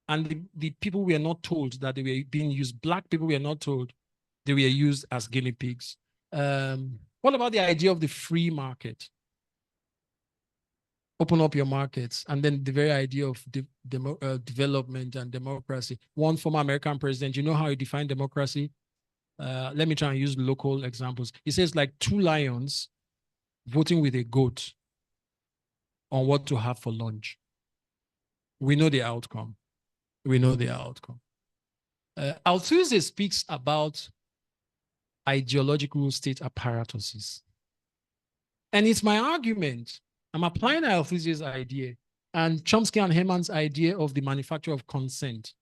And the people were not told that they were being used. Black people were not told they were used as guinea pigs. What about the idea of the free market? Open up your markets. And then the very idea of development and democracy. One former American president, you know how he defined democracy? Let me try and use local examples. He says like two lions voting with a goat on what to have for lunch. We know the outcome. We know the outcome. Althusser speaks about ideological state apparatuses. And it's my argument. I'm applying Althusser's idea and Chomsky and Herman's idea of the manufacture of consent,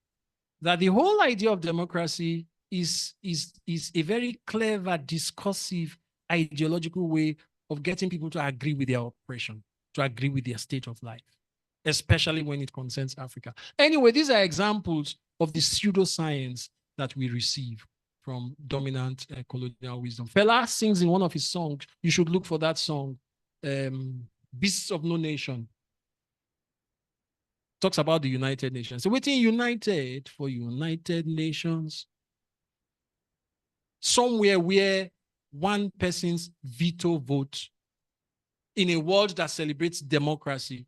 that the whole idea of democracy is a very clever, discursive, ideological way of getting people to agree with their oppression, to agree with their state of life, especially when it concerns Africa. Anyway, these are examples of the pseudoscience that we receive from dominant colonial wisdom. Fela sings in one of his songs, you should look for that song, Beasts of No Nation. Talks about the United Nations. So waiting united for United Nations. Somewhere where one person's veto vote in a world that celebrates democracy,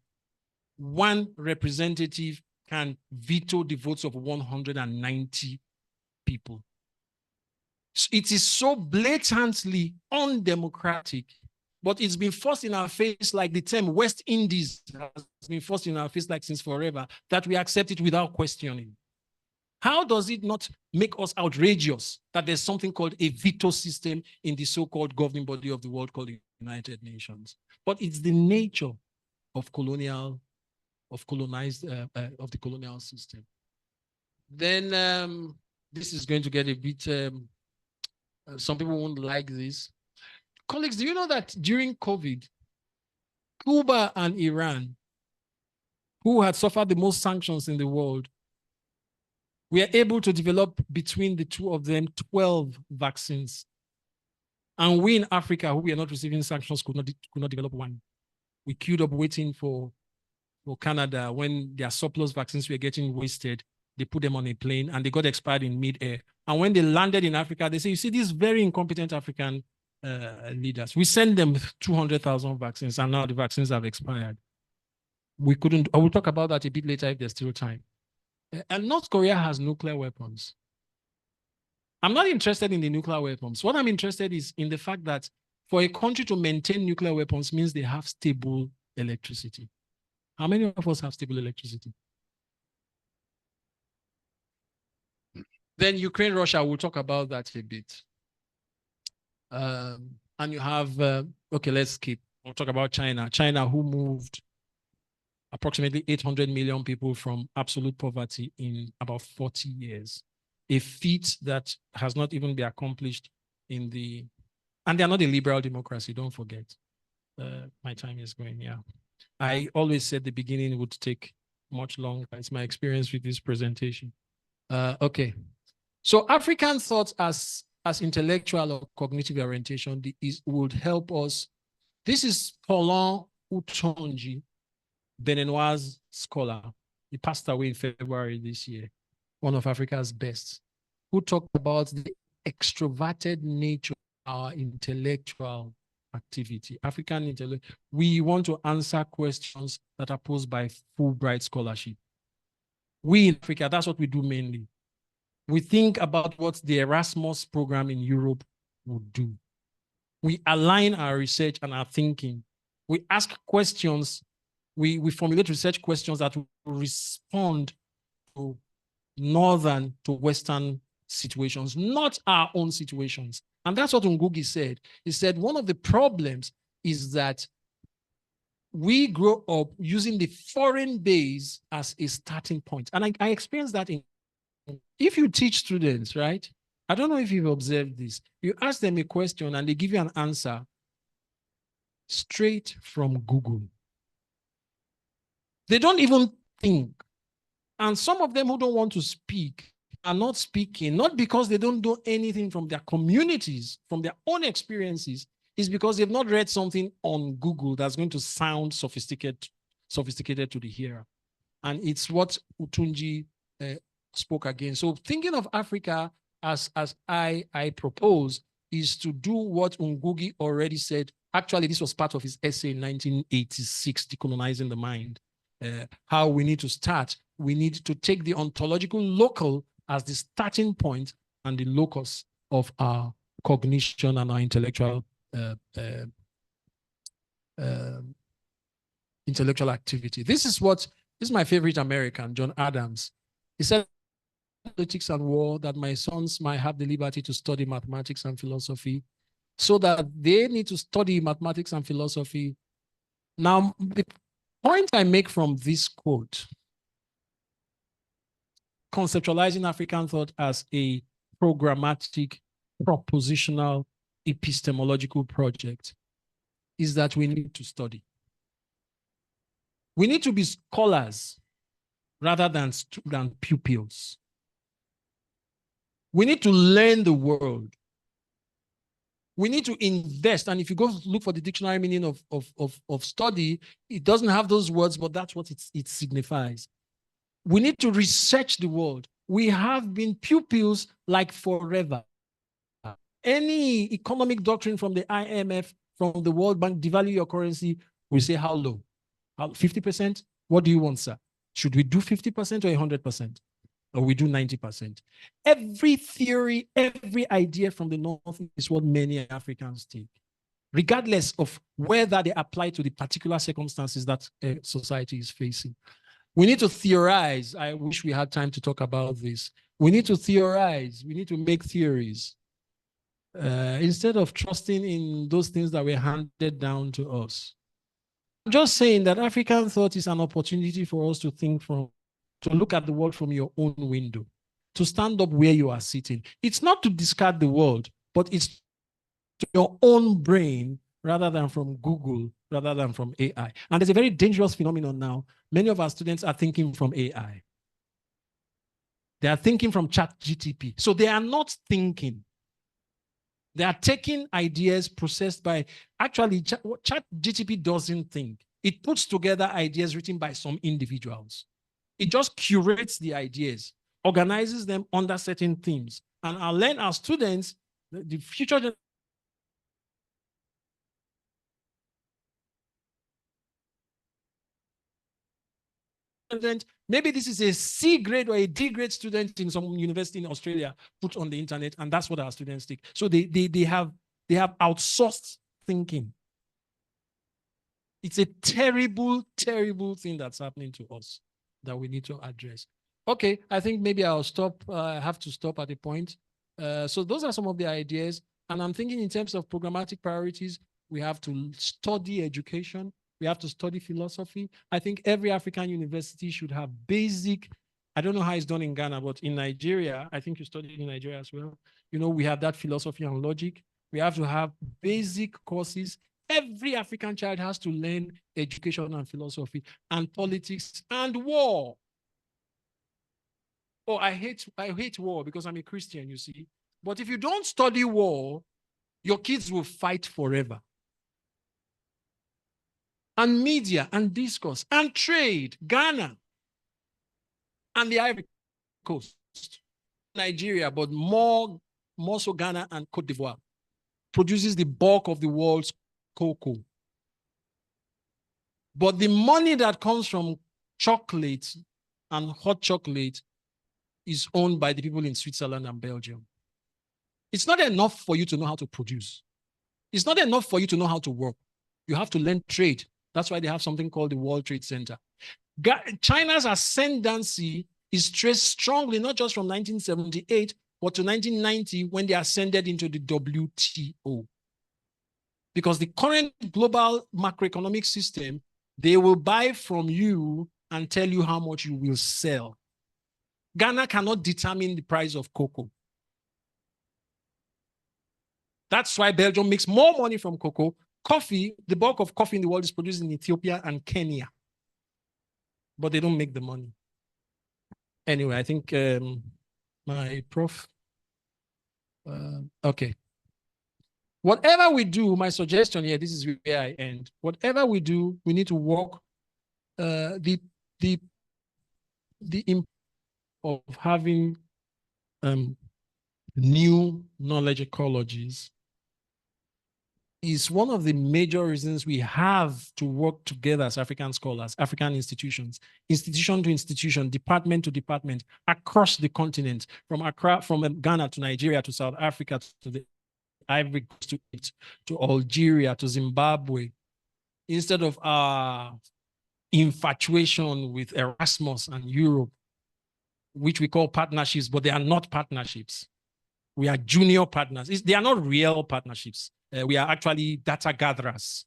one representative can veto the votes of 190 people. It is so blatantly undemocratic but it's been forced in our face, like the term West Indies has been forced in our face like since forever, that we accept it without questioning. How does it not make us outrageous that there's something called a veto system in the so-called governing body of the world called the United Nations? But it's the nature of the colonial system. Then this is going to get a bit, some people won't like this. Colleagues, do you know that during COVID, Cuba and Iran, who had suffered the most sanctions in the world, were able to develop between the two of them 12 vaccines. And we in Africa, who were not receiving sanctions, could not develop one. We queued up waiting for Canada. When their surplus vaccines were getting wasted, they put them on a plane and they got expired in mid-air. And when they landed in Africa, they say, you see, these very incompetent African leaders, we sent them 200,000 vaccines and now the vaccines have expired. We couldn't, I will talk about that a bit later if there's still time. And North Korea has nuclear weapons. I'm not interested in the nuclear weapons. What I'm interested is in the fact that for a country to maintain nuclear weapons means they have stable electricity. How many of us have stable electricity? Then Ukraine, Russia, we'll talk about that a bit. And you have, okay, let's skip. We'll talk about China. China, who moved approximately 800 million people from absolute poverty in about 40 years. A feat that has not even been accomplished in the, and they're not a liberal democracy, don't forget. My time is going, yeah. I always said the beginning would take much longer. It's my experience with this presentation. Okay. So African thought as intellectual or cognitive orientation would help us. This is Paulin Utonji, Beninois scholar. He passed away in February this year, one of Africa's best, who talked about the extroverted nature of our intellectual activity. African intellect. We want to answer questions that are posed by Fulbright scholarship. We in Africa, that's what we do mainly. We think about what the Erasmus program in Europe would do. We align our research and our thinking. We ask questions. We formulate research questions that will respond to Northern to Western situations, not our own situations. And that's what Ngugi said. He said one of the problems is that we grow up using the foreign base as a starting point. And I experienced that if you teach students, right? I don't know if you've observed this. You ask them a question and they give you an answer straight from Google. They don't even think. And some of them who don't want to speak are not speaking, not because they don't know anything from their communities, from their own experiences. It's because they've not read something on Google that's going to sound sophisticated to the hearer. And it's what Utunji spoke against. So thinking of Africa as I propose is to do what Ngugi already said. Actually, this was part of his essay in 1986, Decolonizing the Mind. How we need to start. We need to take the ontological local as the starting point and the locus of our cognition and our intellectual activity. This is my favorite American, John Adams. He said, politics and war, that my sons might have the liberty to study mathematics and philosophy, so that they need to study mathematics and philosophy. Now, the point I make from this quote, conceptualizing African thought as a programmatic, propositional, epistemological project, is that we need to study. We need to be scholars rather than pupils. We need to learn the world. We need to invest. And if you go look for the dictionary meaning of study, it doesn't have those words, but that's what it signifies. We need to research the world. We have been pupils like forever. Any economic doctrine from the IMF, from the World Bank, devalue your currency, we say how low? 50%? What do you want, sir? Should we do 50% or 100%? Or we do 90%? Every theory, every idea from the North is what many Africans take. regardless of whether they apply to the particular circumstances that society is facing. We need to theorize. I wish we had time to talk about this. We need to theorize. We need to make theories. Instead of trusting in those things that were handed down to us. I'm just saying that African thought is an opportunity for us to think from, to look at the world from your own window, to stand up where you are sitting. It's not to discard the world, but it's to your own brain rather than from Google, rather than from AI. And there's a very dangerous phenomenon now. Many of our students are thinking from AI. They are thinking from ChatGPT. So they are not thinking. They are taking ideas processed by, actually, ChatGPT doesn't think. It puts together ideas written by some individuals. It just curates the ideas, organizes them under certain themes. And I'll learn our students, the future maybe this is a C grade or a D grade student in some university in Australia put on the internet, and that's what our students take. So they have outsourced thinking. It's a terrible, terrible thing that's happening to us that we need to address. Okay, I think maybe I'll stop. I have to stop at a point. So those are some of the ideas. And I'm thinking in terms of programmatic priorities, we have to study education. We have to study philosophy. I think every African university should have basic, I don't know how it's done in Ghana, but in Nigeria, I think you studied in Nigeria as well. You know, we have that philosophy and logic. We have to have basic courses. Every African child has to learn education and philosophy and politics and war. Oh, I hate war because I'm a Christian, you see. But if you don't study war, your kids will fight forever. And media and discourse and trade, Ghana and the Ivory Coast, Nigeria, but more so Ghana and Cote d'Ivoire, produces the bulk of the world's cocoa. But the money that comes from chocolate and hot chocolate is owned by the people in Switzerland and Belgium. It's not enough for you to know how to produce. It's not enough for you to know how to work. You have to learn trade. That's why they have something called the World Trade Center. China's ascendancy is traced strongly, not just from 1978, but to 1990 when they ascended into the WTO. Because the current global macroeconomic system, they will buy from you and tell you how much you will sell. Ghana cannot determine the price of cocoa. That's why Belgium makes more money from cocoa. Coffee, the bulk of coffee in the world is produced in Ethiopia and Kenya. But they don't make the money. Anyway, I think my prof, okay. Whatever we do, my suggestion here, this is where I end. Whatever we do, we need to work the impact of having new knowledge ecologies is one of the major reasons we have to work together as African scholars, African institutions, institution to institution, department to department, across the continent, from Accra, from Ghana to Nigeria to South Africa to the Ivory Coast to Algeria to Zimbabwe, instead of our infatuation with Erasmus and Europe, which we call partnerships, but they are not partnerships. We are junior partners. They are not real partnerships. We are actually data gatherers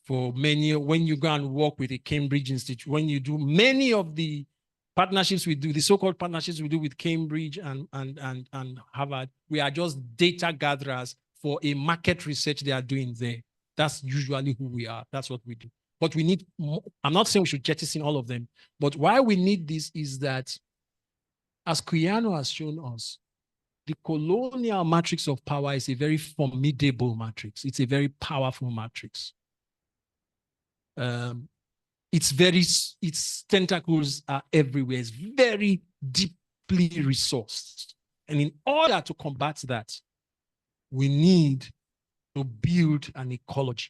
for many. When you go and work with the Cambridge Institute, when you do many of the partnerships we do, the so-called partnerships we do with Cambridge and Harvard, we are just data gatherers for a market research they are doing there. That's usually who we are. That's what we do. But we need more. I'm not saying we should jettison all of them, but why we need this is that, as Kuyano has shown us, the colonial matrix of power is a very formidable matrix. It's a very powerful matrix. Its tentacles are everywhere. It's very deeply resourced. And in order to combat that, we need to build an ecology.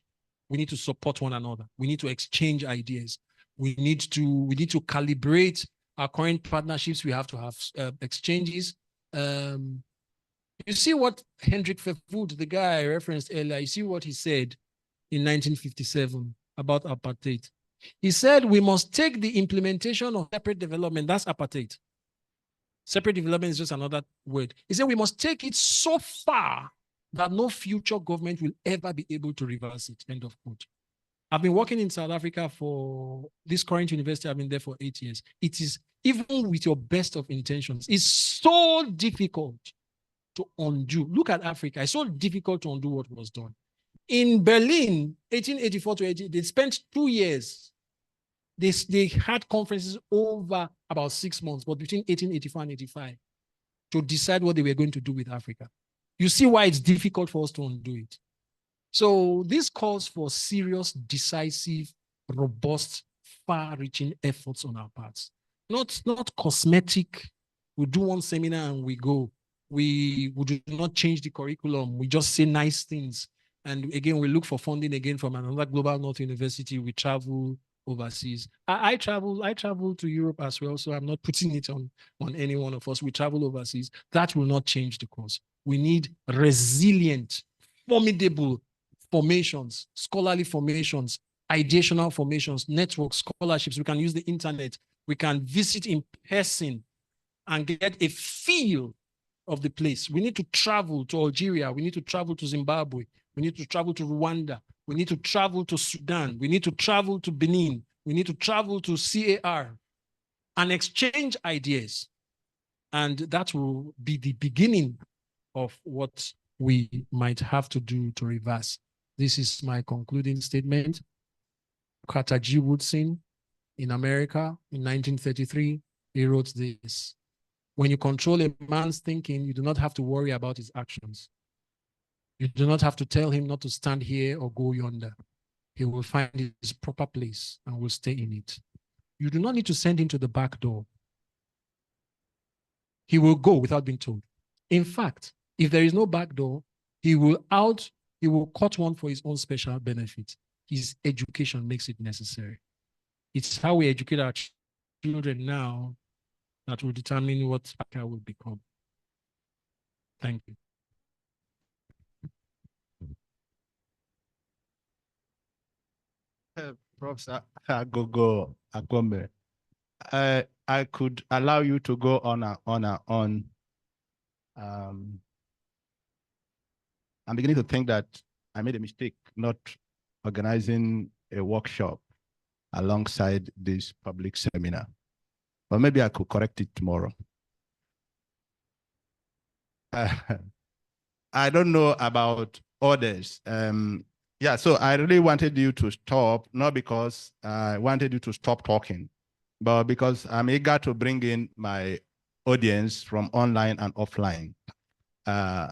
We need to support one another. We need to exchange ideas. We need to calibrate our current partnerships. We have to have exchanges. You see what Hendrik Verwoerd, the guy I referenced earlier, you see what he said. in 1957 about apartheid. He said we must take the implementation of separate development, that's apartheid. Separate development is just another word. He said we must take it so far that no future government will ever be able to reverse it, end of quote. I've been working in South Africa for this current university. I've been there for 8 years. It is, even with your best of intentions, it's so difficult to undo. Look at Africa. It's so difficult to undo what was done. In Berlin, 1884 to 18, they spent 2 years. They had conferences over about 6 months, but between 1884 and 85, to decide what they were going to do with Africa. You see why it's difficult for us to undo it. So this calls for serious, decisive, robust, far-reaching efforts on our parts. Not cosmetic. We do one seminar and we go. We do not change the curriculum. We just say nice things. And again, we look for funding again from another global North university. We travel overseas. I travel to Europe as well, so I'm not putting it on any one of us. We travel overseas. That will not change the course. We need resilient, formidable formations, scholarly formations, ideational formations, network scholarships. We can use the internet. We can visit in person and get a feel of the place. We need to travel to Algeria. We need to travel to Zimbabwe. We need to travel to Rwanda. We need to travel to Sudan. We need to travel to Benin. We need to travel to CAR and exchange ideas. And that will be the beginning of what we might have to do to reverse. This is my concluding statement. Carter G. Woodson in America in 1933, he wrote this: when you control a man's thinking, you do not have to worry about his actions. You do not have to tell him not to stand here or go yonder. He will find his proper place and will stay in it. You do not need to send him to the back door. He will go without being told. In fact, if there is no back door, he will cut one for his own special benefit. His education makes it necessary. It's how we educate our children now that will determine what Africa will become. Thank you. Professor Aghogho Akpome, I could allow you to go on and on and on. I'm beginning to think that I made a mistake not organizing a workshop alongside this public seminar, but maybe I could correct it tomorrow. I don't know about others. Yeah, so I really wanted you to stop, not because I wanted you to stop talking, but because I'm eager to bring in my audience from online and offline. I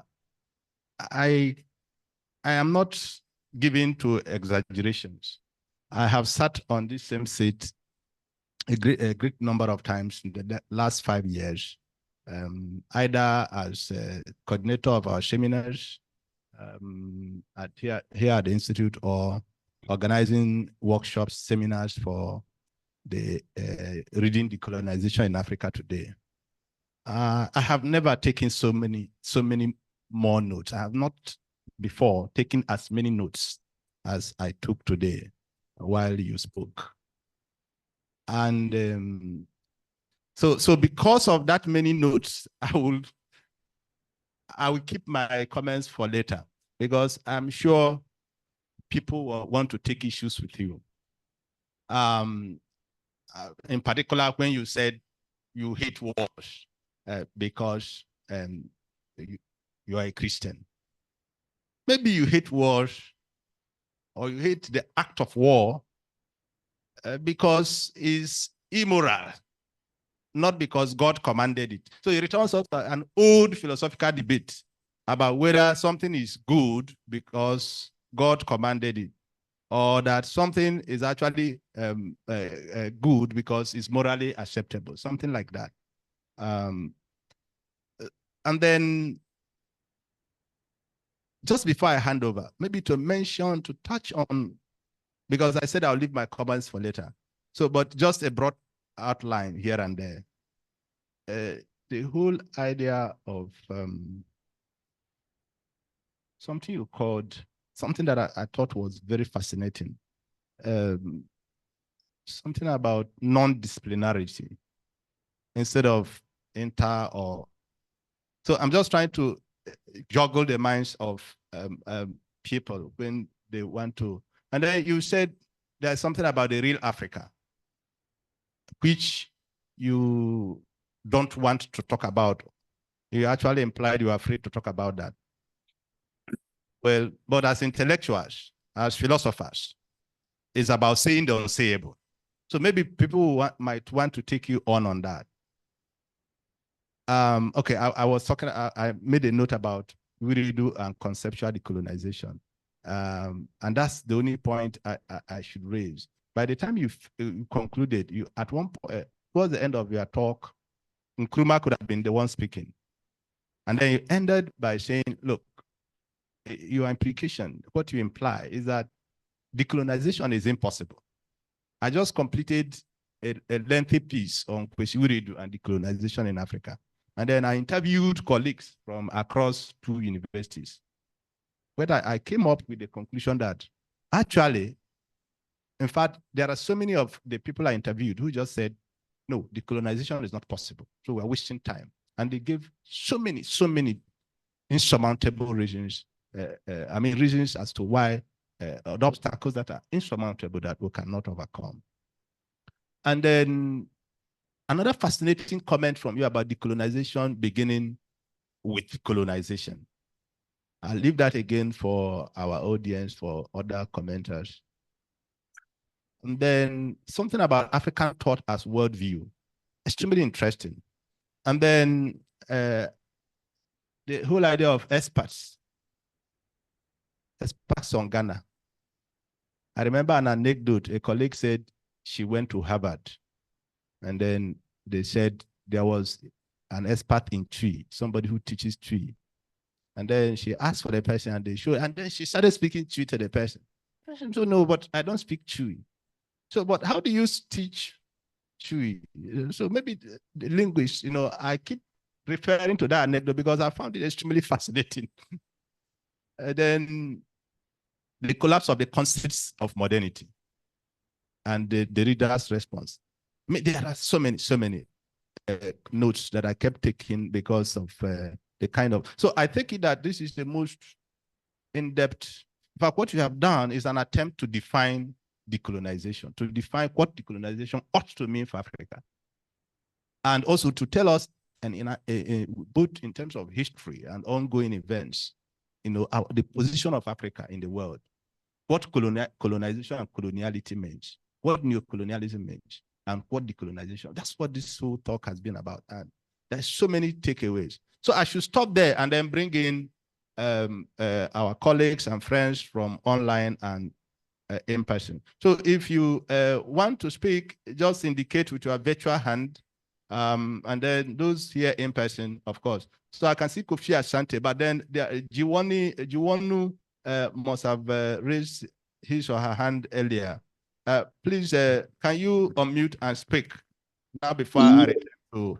am not given to exaggerations. I have sat on this same seat a great number of times in the last 5 years, either as a coordinator of our seminars here at the Institute, or organizing workshops, seminars for the reading Decolonization in Africa today. I have never taken so many more notes. I have not before taken as many notes as I took today while you spoke. And so because of that many notes, I will keep my comments for later, because I'm sure people will want to take issues with you. In particular, when you said you hate wars because you are a Christian. Maybe you hate wars, or you hate the act of war because it's immoral, not because God commanded it. So it returns us to an old philosophical debate about whether something is good because God commanded it, or that something is actually good because it's morally acceptable, something like that. And then, just before I hand over, maybe to touch on, because I said I'll leave my comments for later. So, but just a broad outline here and there. The whole idea of something you called something that I thought was very fascinating. Something about non-disciplinarity instead of inter or. So I'm just trying to juggle the minds of people when they want to. And then you said there's something about the real Africa, which you don't want to talk about. You actually implied you are afraid to talk about that. Well, but as intellectuals, as philosophers, it's about saying the unsayable. So maybe people might want to take you on that. Okay, I was talking, I made a note about Wiredu and conceptual decolonization. And that's the only point I should raise. By the time you concluded, you at one point, towards the end of your talk, Nkrumah could have been the one speaking. And then you ended by saying, look, your implication, what you imply is that decolonization is impossible. I just completed a lengthy piece on Kwesi Wiredu and decolonization in Africa. And then I interviewed colleagues from across 2 universities, where I came up with the conclusion that actually, in fact, there are so many of the people I interviewed who just said, no, decolonization is not possible. So we're wasting time. And they gave so many insurmountable reasons. Reasons as to why the obstacles that are insurmountable that we cannot overcome. And then another fascinating comment from you about decolonization beginning with colonization. I'll leave that again for our audience, for other commenters. And then something about African thought as worldview, extremely interesting. And then the whole idea of experts on Ghana. I remember an anecdote. A colleague said she went to Harvard, and then they said there was an expert in Twi, somebody who teaches Twi. And then she asked for the person, and they showed, and then she started speaking Twi to the person. The person said, no, but I don't speak Twi. So, but how do you teach Twi? So maybe the linguist, I keep referring to that anecdote because I found it extremely fascinating. And then the collapse of the concepts of modernity and the reader's response. I mean, there are so many notes that I kept taking because of the kind of. So I think that this is the most in-depth. In fact, what you have done is an attempt to define decolonization, to define what decolonization ought to mean for Africa, and also to tell us, and both in terms of history and ongoing events, the position of Africa in the world, what colonization and coloniality means, what neocolonialism means, and what decolonization. That's what this whole talk has been about. And there's so many takeaways. So I should stop there and then bring in our colleagues and friends from online and in person. So if you want to speak, just indicate with your virtual hand. And then those here in person, of course. So I can see Kofi Asante, but then Jiwonu must have raised his or her hand earlier. Please, can you unmute and speak now before I return to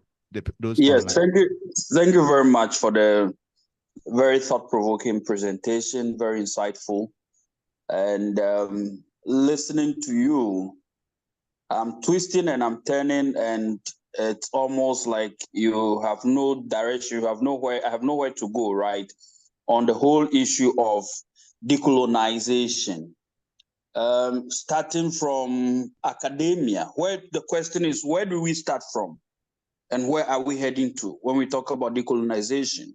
those Yes, online. Thank you very much for the very thought-provoking presentation, very insightful. And listening to you, I'm twisting and I'm turning, and it's almost like you have no direction, you have nowhere, I have nowhere to go, right? On the whole issue of decolonization. Starting from academia, where the question is, where do we start from? And where are we heading to when we talk about decolonization?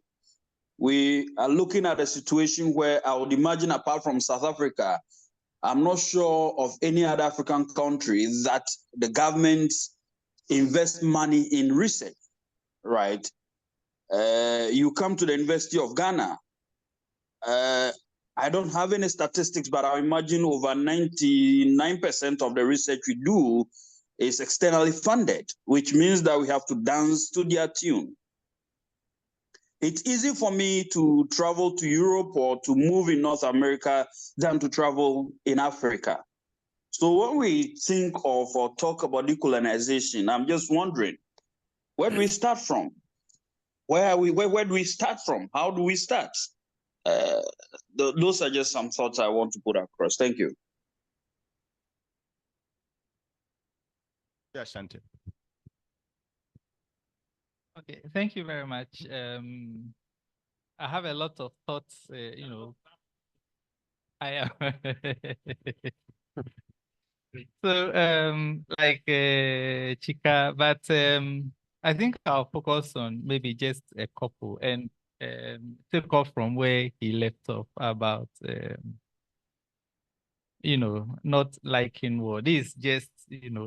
We are looking at a situation where I would imagine, apart from South Africa, I'm not sure of any other African country that the governments invest money in research, right? You come to the University of Ghana. I don't have any statistics, but I imagine over 99% of the research we do is externally funded, which means that we have to dance to their tune. It's easy for me to travel to Europe or to move in North America than to travel in Africa. So when we think of or talk about decolonization, I'm just wondering, where do we start from? Where do we start from? How do we start? Those are just some thoughts I want to put across. Thank you. Yeah, Shanti. Okay, thank you very much. I have a lot of thoughts, I am. So, like Chika, but I think I'll focus on maybe just a couple and take off from where he left off about, not liking war. This is just,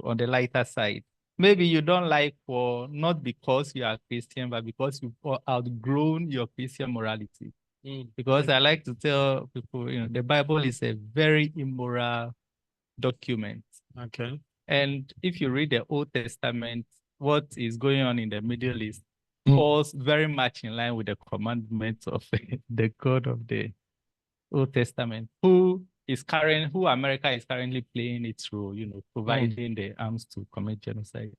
on the lighter side. Maybe you don't like war, not because you are Christian, but because you've outgrown your Christian morality. Because I like to tell people, the Bible is a very immoral document. Okay. And if you read the Old Testament, what is going on in the Middle East falls very much in line with the commandments of the God of the Old Testament, who America is currently playing its role, providing the arms to commit genocide.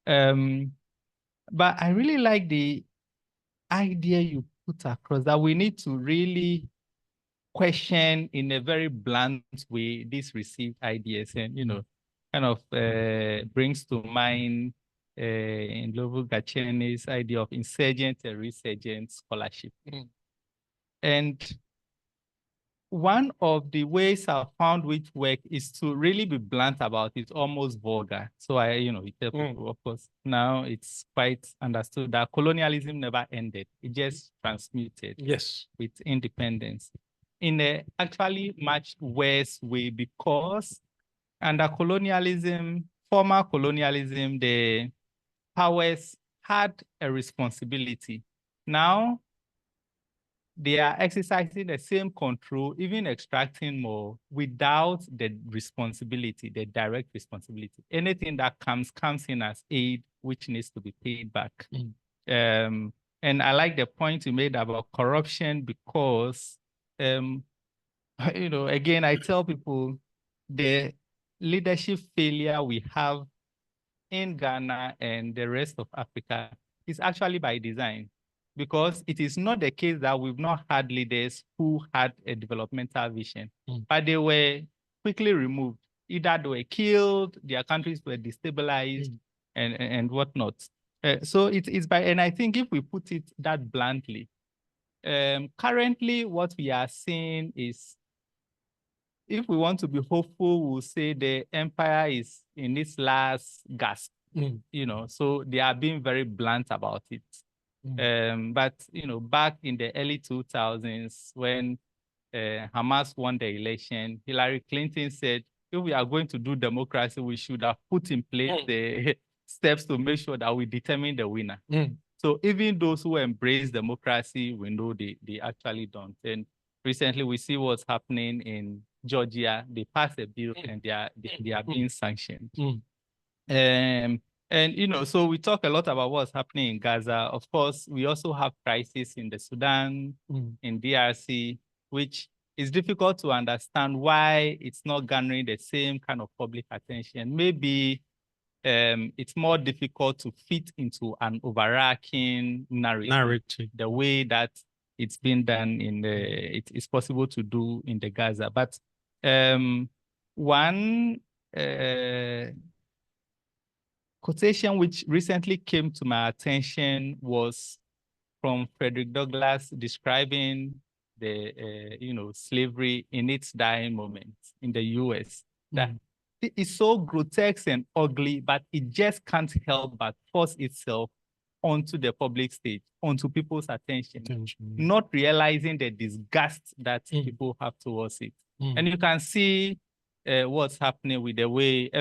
But I really like the idea you put across that we need to really question in a very blunt way these received ideas, and kind of brings to mind in Lovo Gacheni's idea of insurgent and resurgent scholarship. And one of the ways I've found which work is to really be blunt about it, almost vulgar. So I, tell people, of course, now it's quite understood that colonialism never ended. It just transmuted with independence in a actually much worse way, because under colonialism, former colonialism, the powers had a responsibility. Now, they are exercising the same control, even extracting more without the responsibility, the direct responsibility. Anything that comes in as aid, which needs to be paid back. And I like the point you made about corruption because, again, I tell people the leadership failure we have in Ghana and the rest of Africa is actually by design, because it is not the case that we've not had leaders who had a developmental vision, but they were quickly removed. Either they were killed, their countries were destabilized, and whatnot. So it's by, and I think if we put it that bluntly, currently what we are seeing is, if we want to be hopeful, we'll say the empire is in its last gasp, so they are being very blunt about it. But, back in the early 2000s, when Hamas won the election, Hillary Clinton said, if we are going to do democracy, we should have put in place the steps to make sure that we determine the winner. So even those who embrace democracy, we know they actually don't. And recently, we see what's happening in Georgia. They passed a bill and they are being sanctioned. And, so we talk a lot about what's happening in Gaza. Of course, we also have crisis in the Sudan, in DRC, which is difficult to understand why it's not garnering the same kind of public attention. Maybe it's more difficult to fit into an overarching narrative. The way that it's been done it's possible to do in the Gaza. But one quotation which recently came to my attention was from Frederick Douglass describing the slavery in its dying moment in the US. That it is so grotesque and ugly, but it just can't help but force itself onto the public stage, onto people's attention. Not realizing the disgust that people have towards it. And you can see what's happening with the way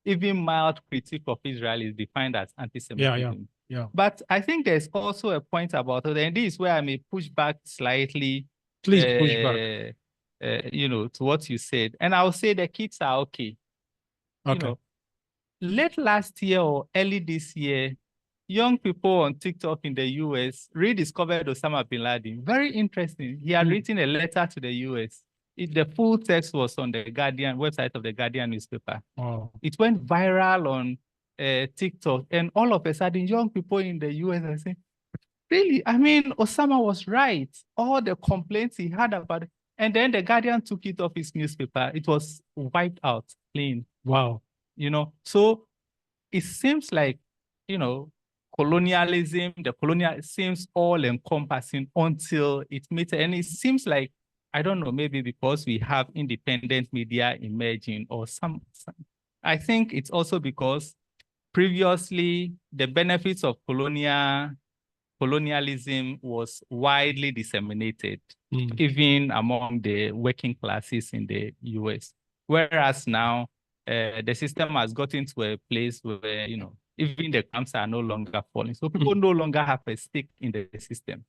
even mild critique of Israel is defined as anti-Semitism. But I think there's also a point about it, and this is where I may push back slightly. Please push back. To what you said. And I'll say the kids are okay. Late last year or early this year, young people on TikTok in the US rediscovered Osama bin Laden. Very interesting. He had written a letter to the US. The full text was on the Guardian website of the Guardian newspaper. It went viral on TikTok, and all of a sudden, young people in the US are saying, really, I mean, Osama was right. All the complaints he had about it. And then the Guardian took it off his newspaper. It was wiped out clean. Wow. You know, so it seems like, colonialism, the colonial seems all encompassing until it meets, and it seems like, I don't know, maybe because we have independent media emerging or some I think it's also because previously the benefits of colonialism was widely disseminated, even among the working classes in the US. Whereas now, the system has gotten to a place where, even the camps are no longer falling. So people no longer have a stake in the system.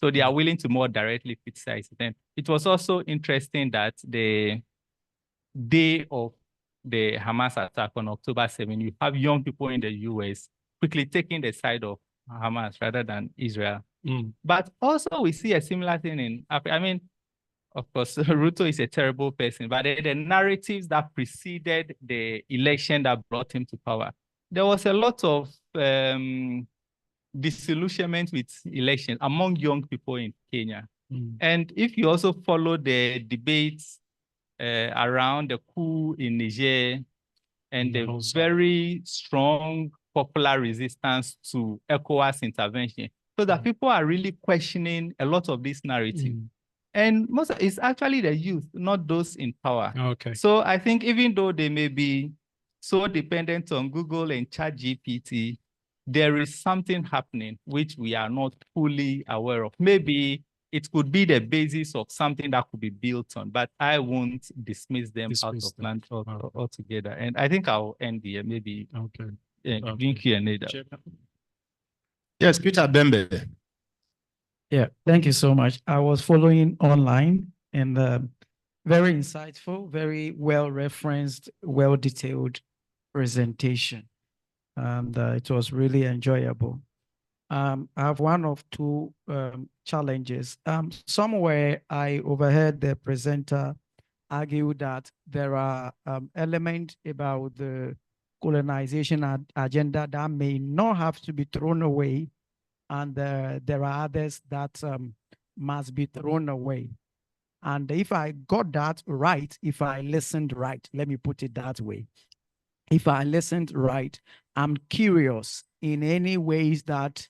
So they are willing to more directly criticize it. And it was also interesting that the day of the Hamas attack on October 7, you have young people in the US quickly taking the side of Hamas rather than Israel. But also we see a similar thing in Africa. I mean, of course, Ruto is a terrible person, but the narratives that preceded the election that brought him to power, there was a lot of disillusionment with elections among young people in Kenya. And if you also follow the debates around the coup in Niger and the very strong popular resistance to ECOWAS intervention, so that people are really questioning a lot of this narrative. And most of it's actually the youth, not those in power. Okay. So I think even though they may be so dependent on Google and ChatGPT, there is something happening which we are not fully aware of. Maybe it could be the basis of something that could be built on, but I won't dismiss them out of land altogether. And I think I'll end here, maybe. Okay. Doing Q&A. Yes, Peter Bembe. Yeah, thank you so much. I was following online and very insightful, very well-referenced, well-detailed presentation. And it was really enjoyable. I have one of two challenges. Somewhere I overheard the presenter argue that there are elements about the colonization agenda that may not have to be thrown away, and there are others that must be thrown away. And if I got that right, if I listened right, let me put it that way. If I listened right, I'm curious in any ways that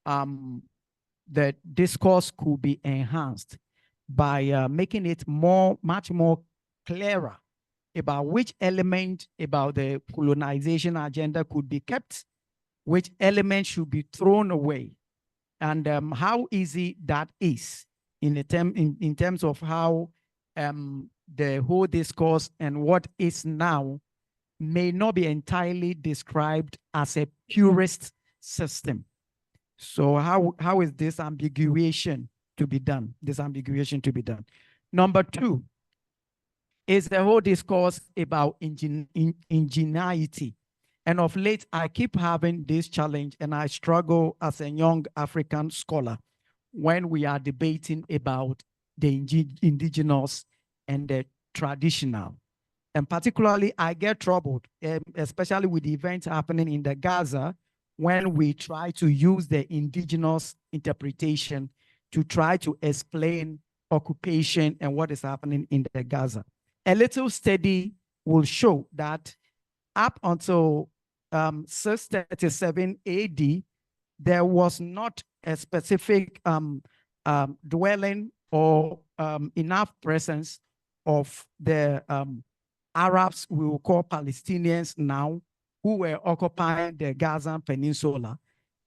the discourse could be enhanced by making it much more clearer about which element about the colonization agenda could be kept, which element should be thrown away, and how easy that is in terms of how the whole discourse and what is now may not be entirely described as a purist system. So how is this ambiguation to be done? Number two is the whole discourse about ingenuity. And of late, I keep having this challenge, and I struggle as a young African scholar when we are debating about the indigenous and the traditional. And particularly, I get troubled, especially with the events happening in the Gaza, when we try to use the indigenous interpretation to try to explain occupation and what is happening in the Gaza. A little study will show that up until 637 AD, there was not a specific dwelling or enough presence of the Arabs we will call Palestinians now, who were occupying the Gaza Peninsula.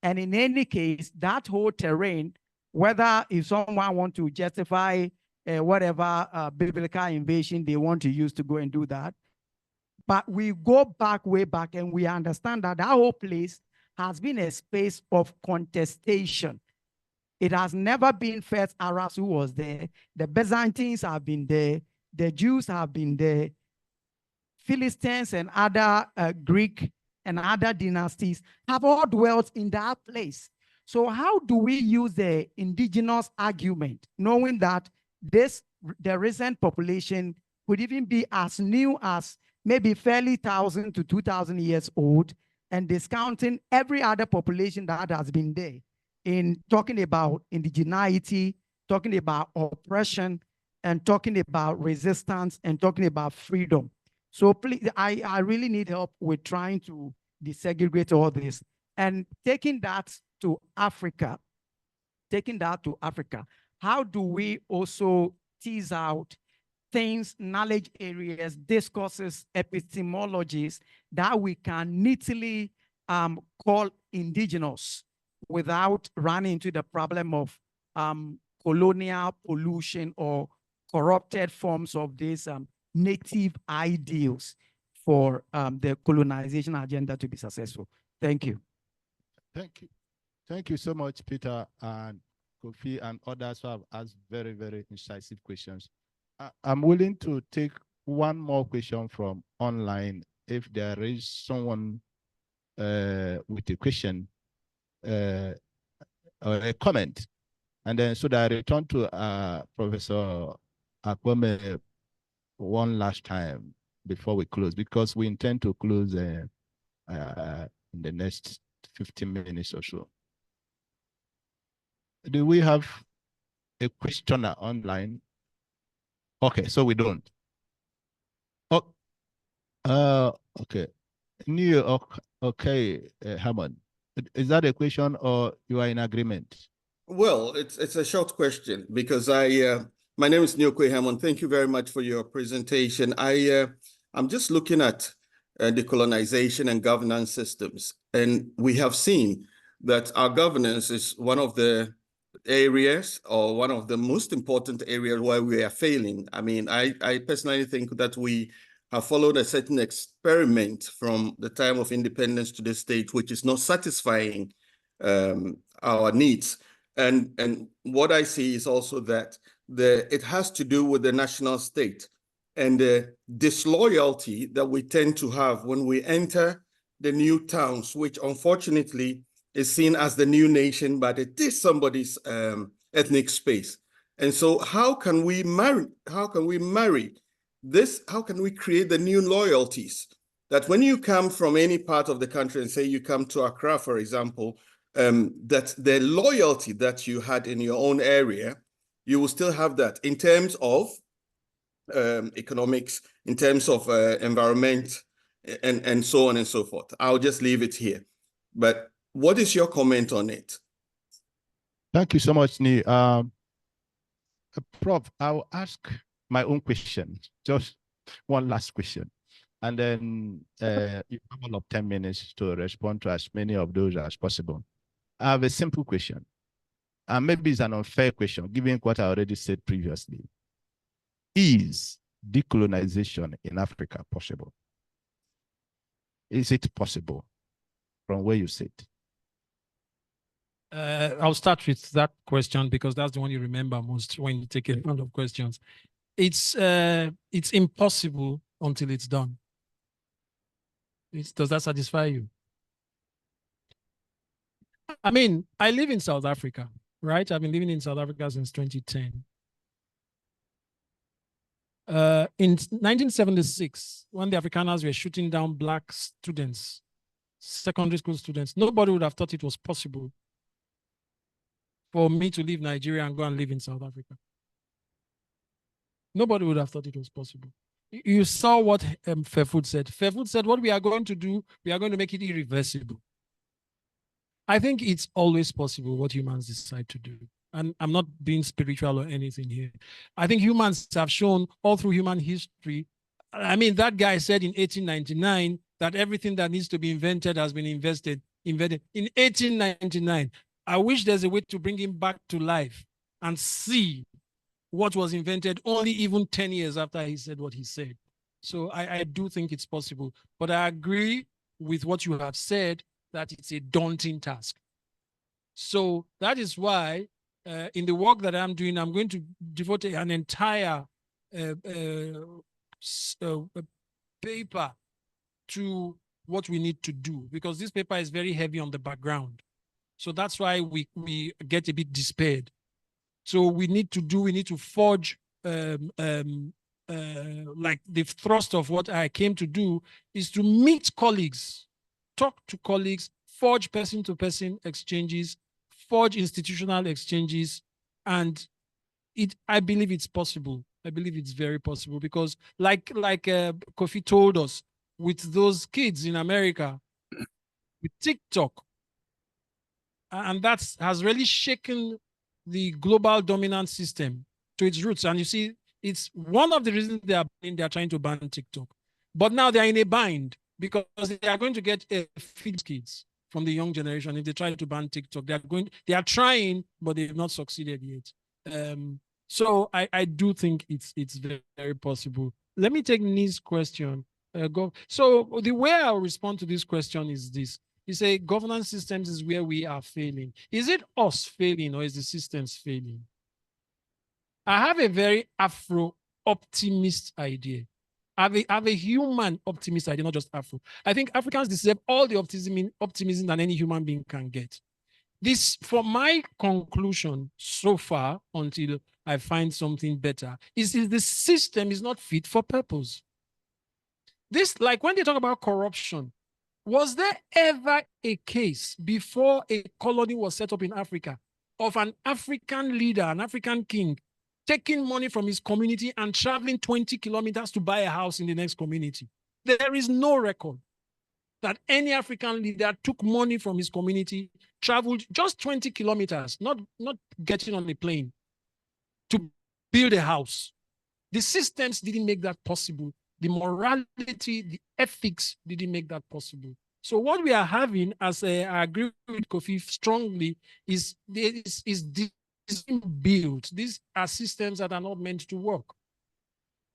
And in any case, that whole terrain, whether if someone wants to justify whatever biblical invasion they want to use to go and do that, but we go back, way back, and we understand that that whole place has been a space of contestation. It has never been first Arabs who was there. The Byzantines have been there. The Jews have been there. Philistines and other Greek and other dynasties have all dwelt in that place. So how do we use the indigenous argument, knowing that the recent population could even be as new as maybe fairly 1,000 to 2,000 years old, and discounting every other population that has been there? in talking about indigeneity, talking about oppression, and talking about resistance, and talking about freedom. So please, I really need help with trying to desegregate all this and taking that to Africa. How do we also tease out things, knowledge areas, discourses, epistemologies that we can neatly call indigenous without running into the problem of colonial pollution or corrupted forms of these native ideals for the colonization agenda to be successful? Thank you. Thank you. Thank you so much, Peter and Kofi and others who have asked very, very incisive questions. I'm willing to take one more question from online if there is someone with a question or a comment. And then so that I return to Professor Akpome one last time before we close, because we intend to close in the next 15 minutes or so. Do we have a questioner online? Okay, so we don't. Oh, okay. New York, okay, Hammond. Is that a question or you are in agreement? Well, it's a short question because my name is Nyokwe Hammond. Thank you very much for your presentation. I'm just looking at decolonization and governance systems, and we have seen that our governance is one of the areas or one of the most important areas where we are failing. I mean, I personally think that we have followed a certain experiment from the time of independence to this stage, which is not satisfying our needs. And what I see is also that it has to do with the national state and the disloyalty that we tend to have when we enter the new towns, which unfortunately is seen as the new nation, but it is somebody's ethnic space. And so how can we marry this? How can we create the new loyalties that when you come from any part of the country and say you come to Accra, for example, that the loyalty that you had in your own area, you will still have that in terms of economics, in terms of environment, and so on and so forth. I'll just leave it here. But what is your comment on it? Thank you so much, Ni. Prof, I'll ask my own question, just one last question. And then you have all of 10 minutes to respond to as many of those as possible. I have a simple question. And maybe it's an unfair question, given what I already said previously. Is decolonization in Africa possible? Is it possible from where you sit? I'll start with that question because that's the one you remember most when you take a round of questions. It's impossible until it's done. Does that satisfy you? I mean, I live in South Africa, right? I've been living in South Africa since 2010. In 1976, when the Afrikaners were shooting down black students, secondary school students, nobody would have thought it was possible for me to leave Nigeria and go and live in South Africa. Nobody would have thought it was possible. You saw what Fairfoot said. Fairfoot said, what we are going to do, we are going to make it irreversible. I think it's always possible what humans decide to do. And I'm not being spiritual or anything here. I think humans have shown all through human history. I mean, that guy said in 1899 that everything that needs to be invented has been invented in 1899. I wish there's a way to bring him back to life and see what was invented only even 10 years after he said what he said. So I do think it's possible. But I agree with what you have said that it's a daunting task. So that is why in the work that I'm doing, I'm going to devote an entire paper to what we need to do, because this paper is very heavy on the background. So that's why we get a bit despaired. So we need to forge, like the thrust of what I came to do is to meet colleagues, talk to colleagues, forge person-to-person exchanges, forge institutional exchanges, and I believe it's possible. I believe it's very possible because like Kofi told us, with those kids in America, with TikTok, and that has really shaken the global dominant system to its roots. And you see, it's one of the reasons they are trying to ban TikTok. But now they are in a bind because they are going to get feed kids from the young generation if they try to ban TikTok. They are trying, but they've not succeeded yet. So I do think it's very, very possible. Let me take Ni's question. So the way I'll respond to this question is this. You say governance systems is where we are failing. Is it us failing or is the systems failing? I have a very Afro-optimist idea. I have a human optimist idea, not just Afro. I think Africans deserve all the optimism that any human being can get. This, for my conclusion so far, until I find something better, is the system is not fit for purpose. This, like when they talk about corruption, was there ever a case before a colony was set up in Africa of an African leader, an African king, taking money from his community and traveling 20 kilometers to buy a house in the next community? There is no record that any African leader took money from his community, traveled just 20 kilometers, not getting on a plane, to build a house. The systems didn't make that possible. The morality, the ethics didn't make that possible. So what we are having, as I agree with Kofi strongly, is built. These are systems that are not meant to work.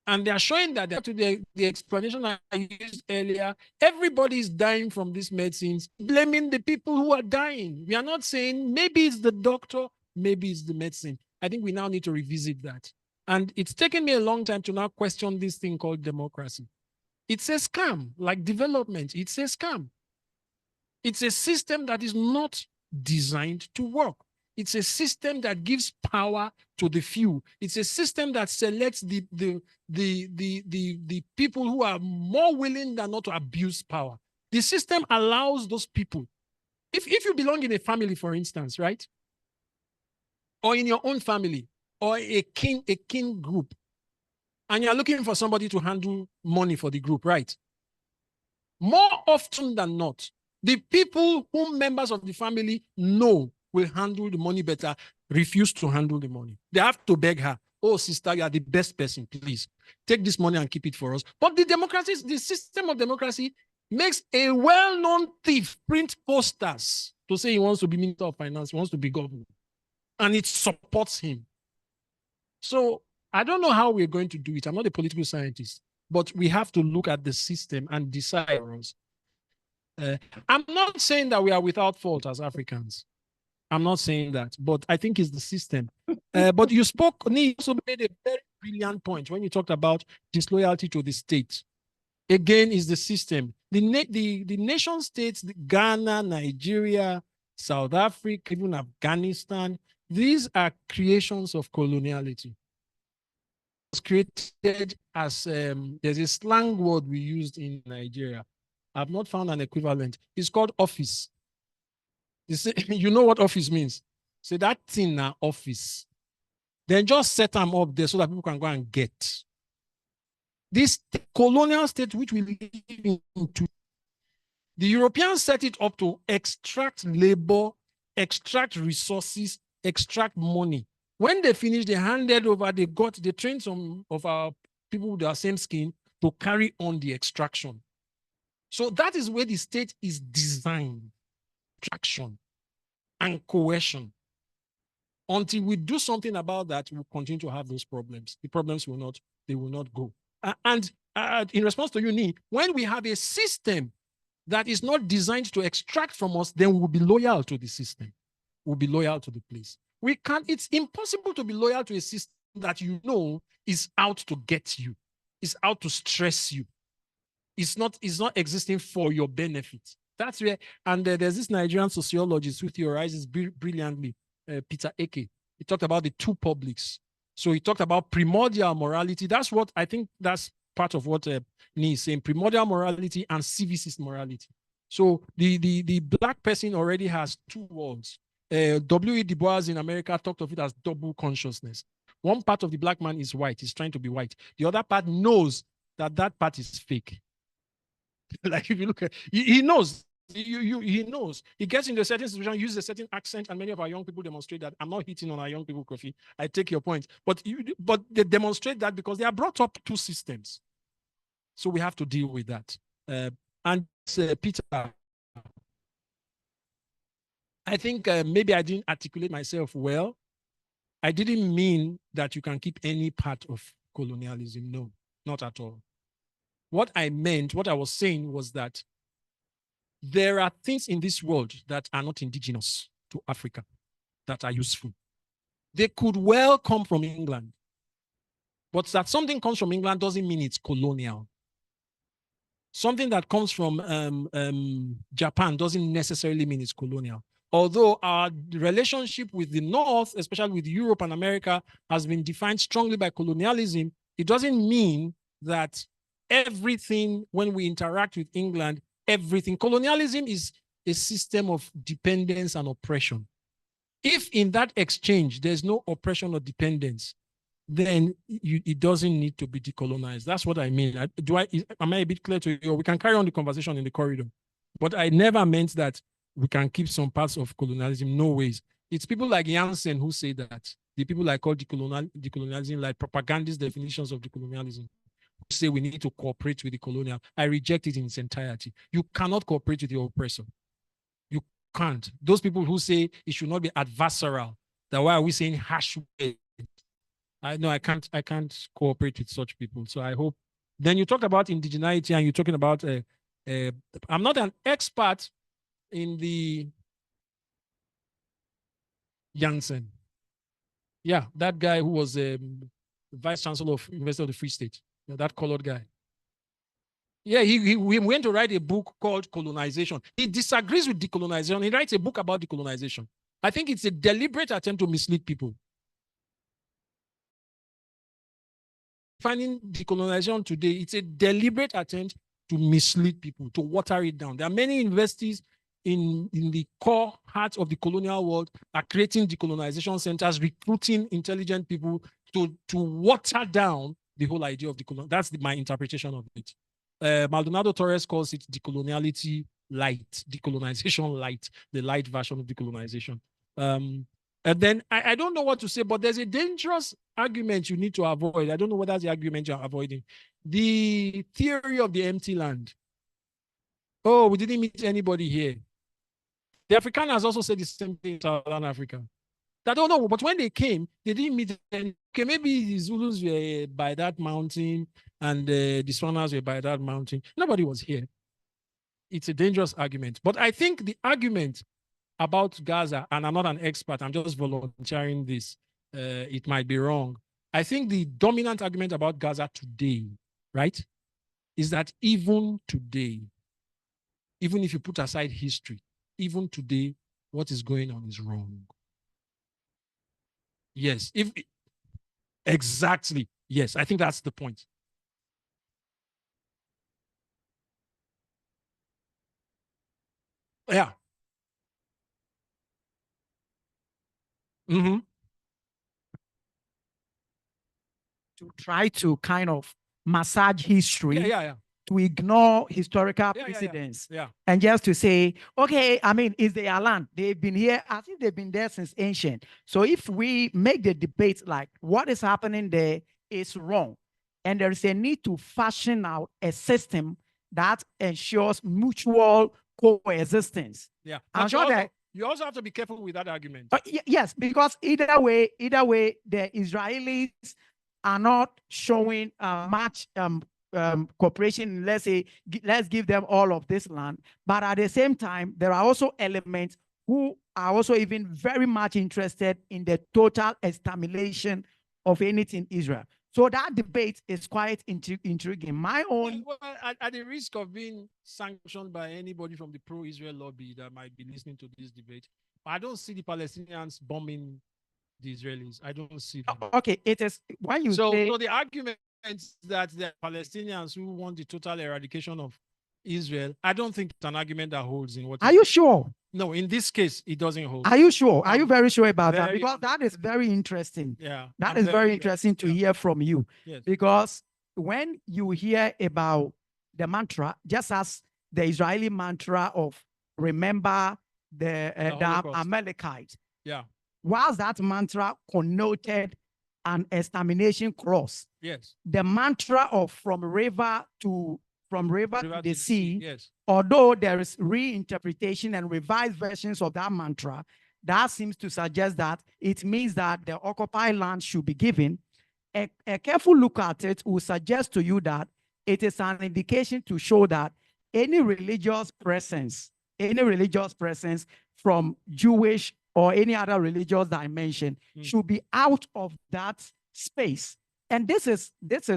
And they are showing that, to the explanation I used earlier, everybody is dying from these medicines, blaming the people who are dying. We are not saying maybe it's the doctor, maybe it's the medicine. I think we now need to revisit that. And it's taken me a long time to now question this thing called democracy. It's a scam, like development. It's a scam. It's a system that is not designed to work. It's a system that gives power to the few. It's a system that selects the people who are more willing than not to abuse power. The system allows those people. If you belong in a family, for instance, right? Or in your own family, or a kin group, and you're looking for somebody to handle money for the group, right? More often than not, the people whom members of the family know will handle the money better refuse to handle the money. They have to beg her, oh, sister, you are the best person, please take this money and keep it for us. But the system of democracy makes a well-known thief print posters to say he wants to be Minister of Finance, he wants to be governor, and it supports him. So I don't know how we're going to do it. I'm not a political scientist, but we have to look at the system and decide. I'm not saying that we are without fault as Africans. I'm not saying that, but I think it's the system. But you also made a very brilliant point when you talked about disloyalty to the state. Again, is the system. The nation states, Ghana, Nigeria, South Africa, even Afghanistan, these are creations of coloniality. It was created as, there's a slang word we used in Nigeria. I've not found an equivalent. It's called office. You know what office means? So that thing now, office. Then just set them up there so that people can go and get. This colonial state which we live into, the Europeans set it up to extract labor, extract resources, extract money. When they finished, they handed over, they trained some of our people with their same skin to carry on the extraction. So that is where the state is designed, extraction and coercion. Until we do something about that, we'll continue to have those problems. The problems will not go. And in response to you, Ni, when we have a system that is not designed to extract from us, then we'll be loyal to the system. We'll be loyal to the place. It's impossible to be loyal to a system that you know is out to get you, is out to stress you. It's not existing for your benefit. That's where, and there's this Nigerian sociologist who theorizes brilliantly, Peter Eke. He talked about the two publics. So he talked about primordial morality. That's what I think that's part of what Ni is saying, primordial morality and civicist morality. So the black person already has two worlds. W.E. Du Bois in America talked of it as double consciousness. One part of the black man is white, he's trying to be white. The other part knows that that part is fake. Like if you look at, he knows. He knows. He gets into a certain situation, uses a certain accent, and many of our young people demonstrate that. I'm not hitting on our young people, Kofi. I take your point, but they demonstrate that because they are brought up two systems. So we have to deal with that. Peter, I think maybe I didn't articulate myself well. I didn't mean that you can keep any part of colonialism. No, not at all. What I meant, what I was saying was that there are things in this world that are not indigenous to Africa that are useful. They could well come from England, but that something comes from England doesn't mean it's colonial. Something that comes from Japan doesn't necessarily mean it's colonial. Although our relationship with the North, especially with Europe and America, has been defined strongly by colonialism, it doesn't mean that everything, when we interact with England, everything. Colonialism is a system of dependence and oppression. If in that exchange there's no oppression or dependence, then it doesn't need to be decolonized. That's what I mean. Am I a bit clear to you? We can carry on the conversation in the corridor. But I never meant that we can keep some parts of colonialism. No ways. It's people like Jansen who say that. The people I call decolonialism, like propagandist definitions of decolonialism, who say we need to cooperate with the colonial. I reject it in its entirety. You cannot cooperate with your oppressor. You can't. Those people who say it should not be adversarial, that why are we saying harsh words? I can't cooperate with such people. So I hope. Then you talk about indigeneity and you're talking about, I'm not an expert in the Jansen. Yeah, that guy who was vice chancellor of University of the Free State, that colored guy. Yeah, he went to write a book called Colonization. He disagrees with decolonization. He writes a book about decolonization. I think it's a deliberate attempt to mislead people. Finding decolonization today, it's a deliberate attempt to mislead people, to water it down. There are many universities in the core heart of the colonial world are creating decolonization centers, recruiting intelligent people to water down the whole idea of decolonization. That's my interpretation of it. Maldonado Torres calls it decoloniality light, decolonization light, the light version of decolonization. And then I don't know what to say, but there's a dangerous argument you need to avoid. I don't know whether that's the argument you're avoiding. The theory of the empty land. Oh, we didn't meet anybody here. The Afrikaners also said the same thing in Southern Africa. I don't know, but when they came, they didn't meet any. Okay, maybe the Zulus were by that mountain and the Swanas were by that mountain. Nobody was here. It's a dangerous argument. But I think the argument about Gaza, and I'm not an expert, I'm just volunteering this, it might be wrong. I think the dominant argument about Gaza today, right, is that even today, even if you put aside history, even today, what is going on is wrong. Yes, exactly. Yes, I think that's the point. Yeah. Mm-hmm. To try to kind of massage history, Yeah. to ignore historical precedents, Yeah. and just to say, okay, I mean, it's their land. They've been here. I think they've been there since ancient. So if we make the debate like what is happening there is wrong, and there is a need to fashion out a system that ensures mutual coexistence. Yeah. I'm sure that you also have to be careful with that argument. Yes, because either way, the Israelis are not showing much cooperation. Let's say, let's give them all of this land. But at the same time, there are also elements who are also even very much interested in the total extermination of anything Israel. So that debate is quite intriguing. My own... Well, at the risk of being sanctioned by anybody from the pro-Israel lobby that might be listening to this debate, I don't see the Palestinians bombing the Israelis. I don't see that. Okay, it is when you so say... So the argument that the Palestinians who want the total eradication of Israel, I don't think it's an argument that holds in what. Are you sure? No, in this case, it doesn't hold. Are you sure? Are you very sure about that? very- Because that is very interesting. Yeah. That I'm is very interesting to yeah. hear from you. Yes. Because when you hear about the mantra, just as the Israeli mantra of remember the Holocaust. Amalekite, Yeah. whilst that mantra connoted an extermination cross, Yes. the mantra of from river to the sea, yes. although there is reinterpretation and revised versions of that mantra, that seems to suggest that it means that the occupied land should be given. A careful look at it will suggest to you that it is an indication to show that any religious presence from Jewish or any other religious dimension should be out of that space. And this is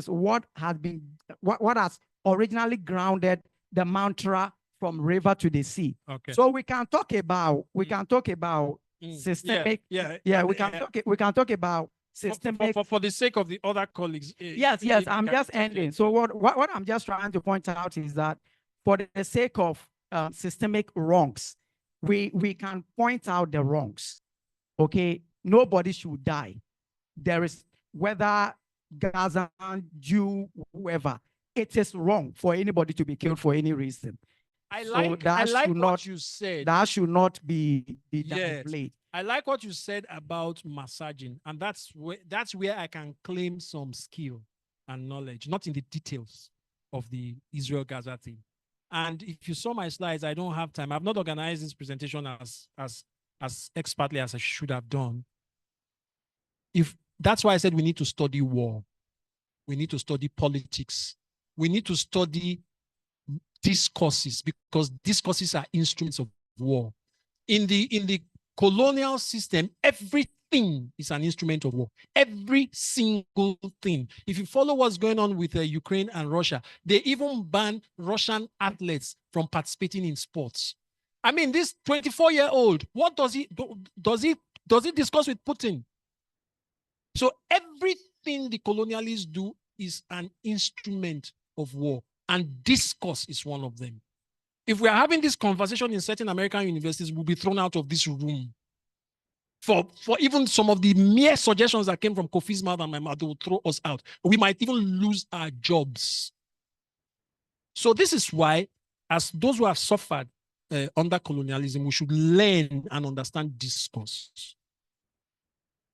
what has been what has originally grounded the mantra from river to the sea. Okay. So we can talk about systemic. We can talk about systemic. For the sake of the other colleagues. Yes, I'm just ending. So what I'm just trying to point out is that for the sake of systemic wrongs, we can point out the wrongs. Okay, nobody should die. There is, whether Gaza, Jew, whoever, it is wrong for anybody to be killed for any reason. I like what you said. That should not be downplayed. I like what you said about massaging, and that's where I can claim some skill and knowledge, not in the details of the Israel-Gaza thing. And if you saw my slides, I don't have time. I've not organized this presentation as expertly as I should have done. That's why I said we need to study war. We need to study politics. We need to study discourses, because discourses are instruments of war. In the colonial system, everything is an instrument of war. Every single thing. If you follow what's going on with Ukraine and Russia, they even ban Russian athletes from participating in sports. I mean, this 24-year-old, what does he discuss with Putin? So everything the colonialists do is an instrument of war, and discourse is one of them. If we are having this conversation in certain American universities, we'll be thrown out of this room. For even some of the mere suggestions that came from Kofi's mouth and my mouth, they will throw us out. We might even lose our jobs. So this is why, as those who have suffered under colonialism, we should learn and understand discourse.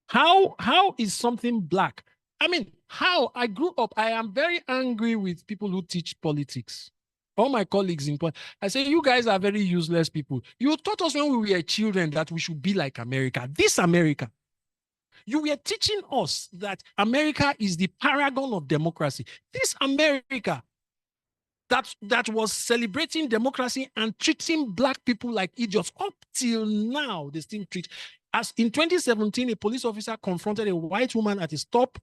How is something black? I mean, how I grew up, I am very angry with people who teach politics. All my colleagues in politics, I say, you guys are very useless people. You taught us when we were children that we should be like America. This America. You were teaching us that America is the paragon of democracy. This America that was celebrating democracy and treating black people like idiots. Up till now, they still treat. As in 2017, a police officer confronted a white woman at a stop.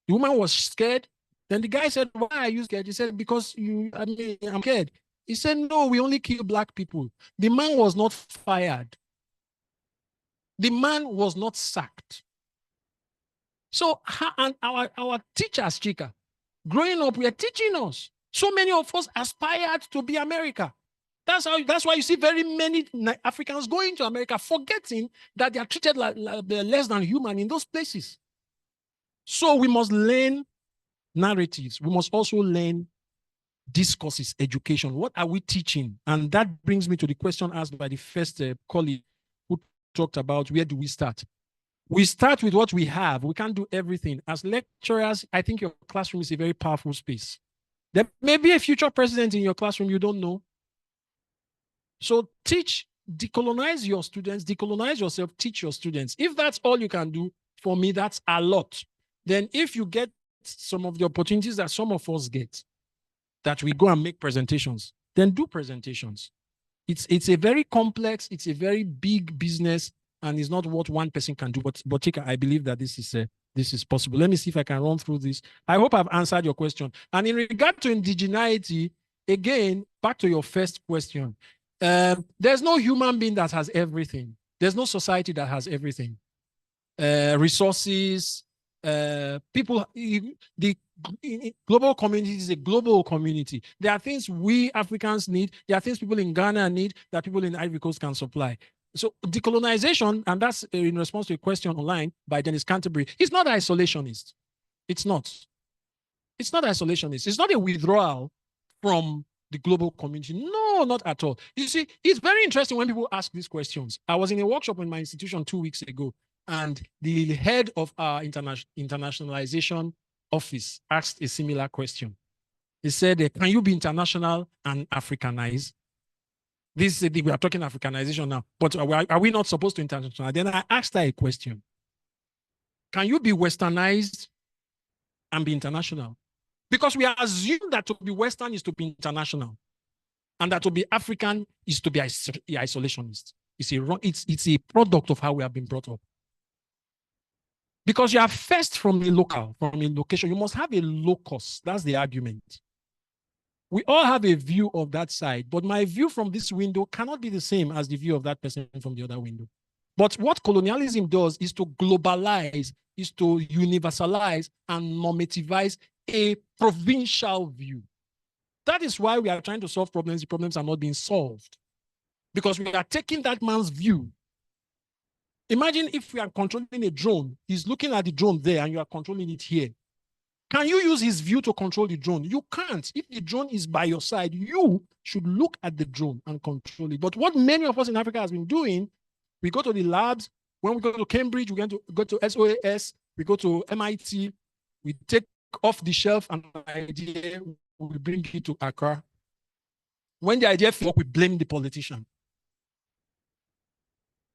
The woman was scared. Then the guy said, why are you scared? He said, because I'm scared. He said, no, we only kill black people. The man was not fired. The man was not sacked. So, and our teachers, Chika, growing up, we are teaching us. So many of us aspired to be America. That's why you see very many Africans going to America, forgetting that they are treated like they're less than human in those places. So we must learn narratives. We must also learn discourses, education. What are we teaching? And that brings me to the question asked by the first colleague who talked about where do we start? We start with what we have. We can't do everything. As lecturers, I think your classroom is a very powerful space. There may be a future president in your classroom, you don't know. So teach, decolonize your students, decolonize yourself, teach your students. If that's all you can do, for me, that's a lot. Then if you get some of the opportunities that some of us get, that we go and make presentations, then do presentations. It's a very complex, it's a very big business, and it's not what one person can do. But Chika, I believe that this is possible. Let me see if I can run through this. I hope I've answered your question. And in regard to indigeneity, again, back to your first question, there's no human being that has everything. There's no society that has everything. Resources, people, the global community is a global community. There are things we Africans need. There are things people in Ghana need that people in Ivory Coast can supply. So decolonization, and that's in response to a question online by Dennis Canterbury, it's not isolationist. It's not. It's not isolationist. It's not a withdrawal from the global community. No, not at all. You see, it's very interesting when people ask these questions. I was in a workshop in my institution 2 weeks ago, and the head of our internationalization office asked a similar question. He said, can you be international and Africanize? We are talking Africanization now, but are we not supposed to internationalize? Then I asked her a question. Can you be Westernized and be international? Because we assume that to be Western is to be international, and that to be African is to be isolationist. It's a product of how we have been brought up. Because you are first from a location. You must have a locus. That's the argument. We all have a view of that side, but my view from this window cannot be the same as the view of that person from the other window. But what colonialism does is to globalize, is to universalize and normativize a provincial view. That is why we are trying to solve problems. The problems are not being solved because we are taking that man's view. Imagine if we are controlling a drone, he's looking at the drone there and you are controlling it here. Can you use his view to control the drone? You can't. If the drone is by your side, you should look at the drone and control it. But what many of us in Africa has been doing, we go to the labs. When we go to Cambridge, we go to SOAS, we go to MIT, we take off the shelf an idea, we bring it to Accra. When the idea fails, we blame the politician.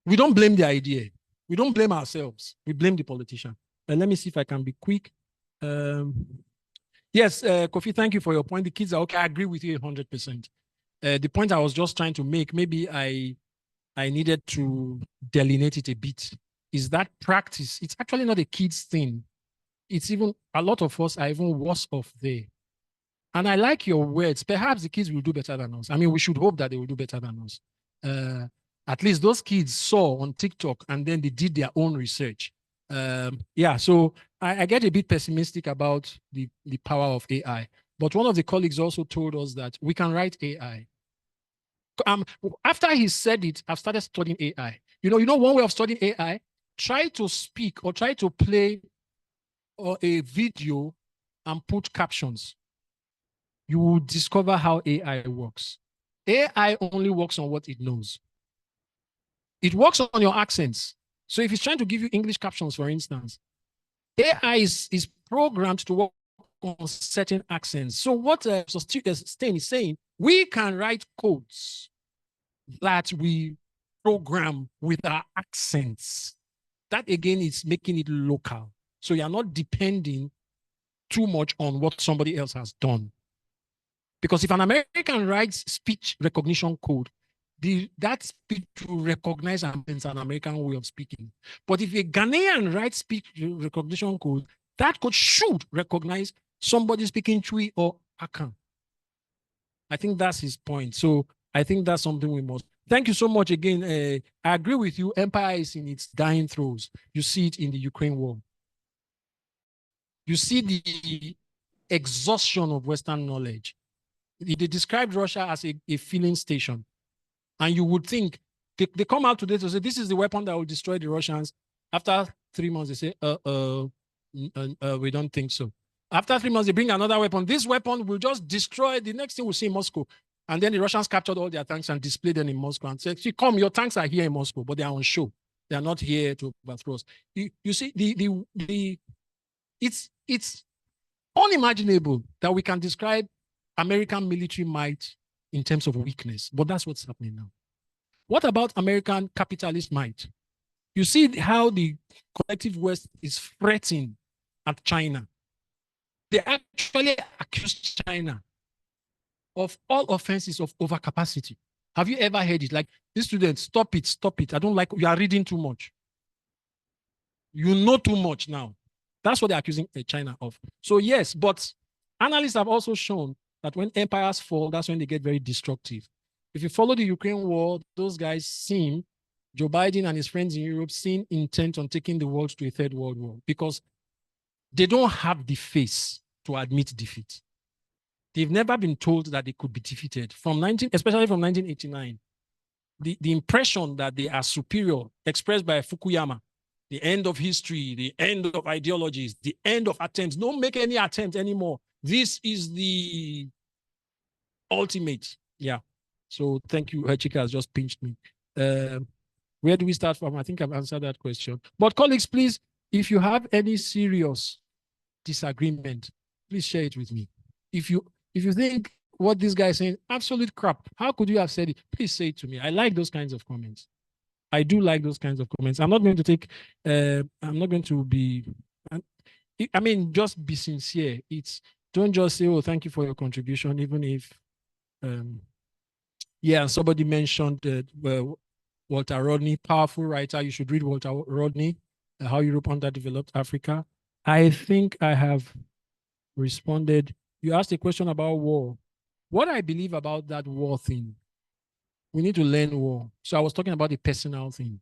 We don't blame the idea. We don't blame ourselves. We blame the politician. Let me see if I can be quick. Yes, Kofi, thank you for your point. The kids are okay. I agree with you 100%. The point I was just trying to make, maybe I needed to delineate it a bit, is that practice. It's actually not a kids thing. It's even, a lot of us are even worse off there. And I like your words. Perhaps the kids will do better than us. I mean, we should hope that they will do better than us. At least those kids saw on TikTok and then they did their own research. Yeah, so I get a bit pessimistic about the power of AI. But one of the colleagues also told us that we can write AI. After he said it, I've started studying AI. You know, one way of studying AI, try to speak or try to play a video and put captions. You will discover how AI works. AI only works on what it knows. It works on your accents. So if it's trying to give you English captions, for instance, AI is programmed to work on certain accents. So what Stain is saying, we can write codes that we program with our accents. That again is making it local. So you're not depending too much on what somebody else has done. Because if an American writes speech recognition code, that speech will recognize an American way of speaking. But if a Ghanaian writes speech recognition code, that code should recognize somebody speaking Twi or Akan. I think that's his point. So I think that's something we must. Thank you so much again. I agree with you. Empire is in its dying throes. You see it in the Ukraine war. You see the exhaustion of Western knowledge. They described Russia as a filling station. And you would think, they come out today to say, this is the weapon that will destroy the Russians. After 3 months, they say, we don't think so. After 3 months, they bring another weapon. This weapon will just destroy, the next thing we'll see in Moscow. And then the Russians captured all their tanks and displayed them in Moscow and said, see, come, your tanks are here in Moscow, but they are on show. They are not here to overthrow us. You see, it's unimaginable that we can describe American military might in terms of weakness, but that's what's happening now. What about American capitalist might? You see how the collective West is fretting at China. They actually accuse China of all offenses of overcapacity. Have you ever heard it? Like, these students, stop it. I don't like, you are reading too much. You know too much now. That's what they're accusing China of. So yes, but analysts have also shown that when empires fall, that's when they get very destructive. If you follow the Ukraine war, those guys seem, Joe Biden and his friends in Europe seem intent on taking the world to a third world war because they don't have the face. to admit defeat. They've never been told that they could be defeated. Especially from 1989, the impression that they are superior, expressed by Fukuyama, the end of history, the end of ideologies, the end of attempts. Don't make any attempt anymore. This is the ultimate. Yeah. So thank you. Chika has just pinched me. Where do we start from? I think I've answered that question. But colleagues, please, if you have any serious disagreement, please share it with me. If you think what this guy is saying, absolute crap, how could you have said it? Please say it to me. I like those kinds of comments. I do like those kinds of comments. I'm not going to take, I'm not going to be, I mean, just be sincere. Don't just say, oh, thank you for your contribution, even if, yeah, somebody mentioned Walter Rodney, powerful writer. You should read Walter Rodney, How Europe Underdeveloped Africa. I think I have responded. You asked a question about war. What I believe about that war thing, we need to learn war. So I was talking about the personal thing.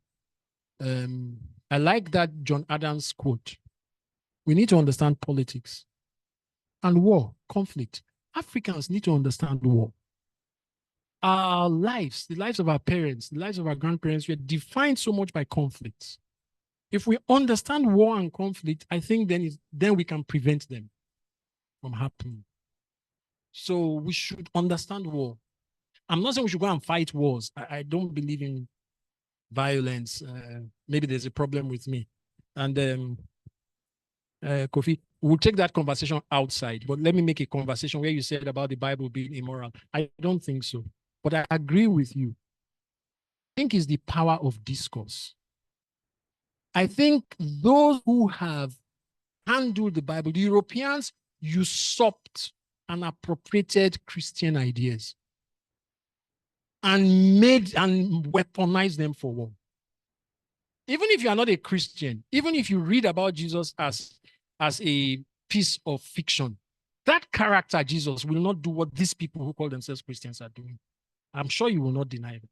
I like that John Adams quote. We need to understand politics and war, conflict. Africans need to understand war. Our lives, the lives of our parents, the lives of our grandparents were defined so much by conflicts. If we understand war and conflict, I think then we can prevent them from happening. So we should understand war. I'm not saying we should go and fight wars. I don't believe in violence. Maybe there's a problem with me. And Kofi, we'll take that conversation outside, but let me make a conversation where you said about the Bible being immoral. I don't think so, but I agree with you. I think it's the power of discourse. I think those who have handled the Bible, the Europeans usurped and appropriated Christian ideas and made and weaponized them for war. Even if you are not a Christian, even if you read about Jesus as a piece of fiction, that character, Jesus, will not do what these people who call themselves Christians are doing. I'm sure you will not deny it.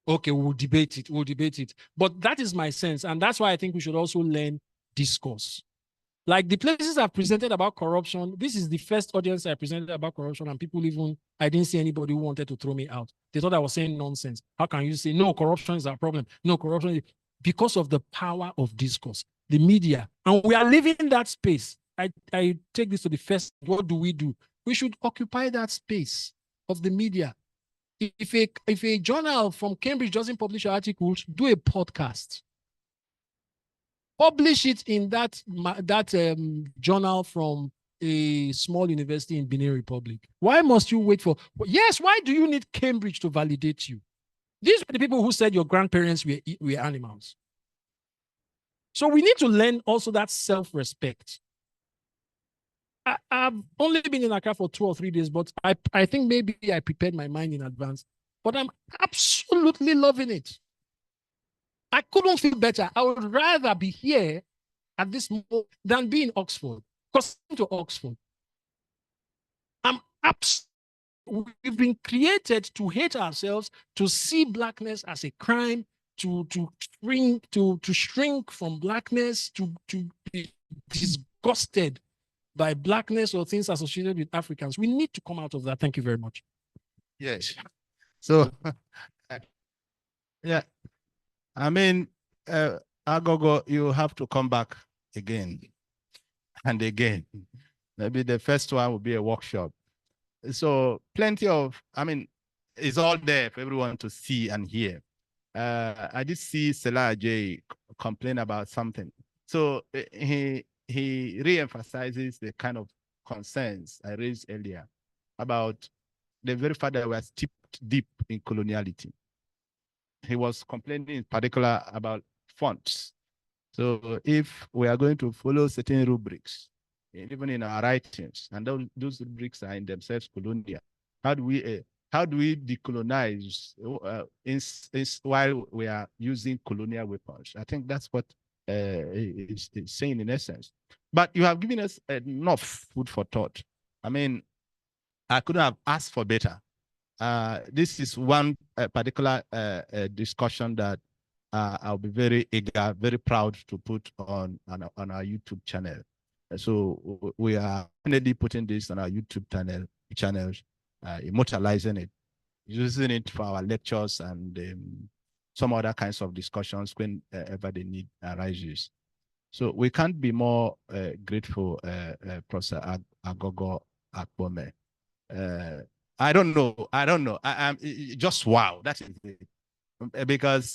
Okay, we'll debate it. We'll debate it. But that is my sense. And that's why I think we should also learn discourse. Like the places I've presented about corruption, this is the first audience I presented about corruption, and people I didn't see anybody who wanted to throw me out. They thought I was saying nonsense. How can you say, no, corruption is our problem? No, corruption is... Because of the power of discourse, the media. And we are living in that space. I take this to the first, what do? We should occupy that space of the media. If a journal from Cambridge doesn't publish articles, do a podcast. Publish it in that journal from a small university in Benin Republic. Why must you wait for... Yes, why do you need Cambridge to validate you? These are the people who said your grandparents were animals. So we need to learn also that self-respect. I've only been in Accra for 2 or 3 days, but I think maybe I prepared my mind in advance. But I'm absolutely loving it. I couldn't feel better. I would rather be here at this moment than be in Oxford. Because to Oxford, we've been created to hate ourselves, to see blackness as a crime, to shrink from blackness, to be disgusted by blackness or things associated with Africans. We need to come out of that. Thank you very much. Yes. So, yeah. I mean, Aghogho, you have to come back again and again. Maybe the first one will be a workshop. So plenty of, I mean, it's all there for everyone to see and hear. I did see Salah J complain about something. So he re-emphasizes the kind of concerns I raised earlier about the very fact that we are steeped deep in coloniality. He was complaining in particular about fonts. So if we are going to follow certain rubrics, even in our writings, and those rubrics are in themselves colonial, how do we decolonize while we are using colonial weapons? I think that's what is saying in essence. But you have given us enough food for thought. I mean, I couldn't have asked for better. This is one particular discussion that I'll be very eager, very proud to put on our YouTube channel. So we are already putting this on our YouTube channels, immortalizing it, using it for our lectures and some other kinds of discussions whenever the need arises. So we can't be more grateful, Professor Aghogho Akpome. I don't know. I'm just wow. That is it. Because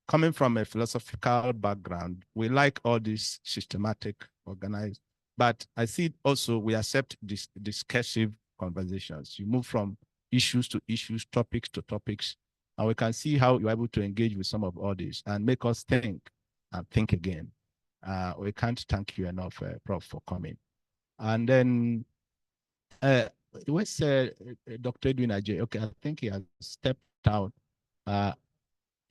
coming from a philosophical background, we like all this systematic, organized. But I see also we accept this discursive conversations. You move from issues to issues, topics to topics, and we can see how you're able to engage with some of all this and make us think and think again. We can't thank you enough, Prof, for coming. And then it was Dr. Edwin Ajay. Okay, I think he has stepped out.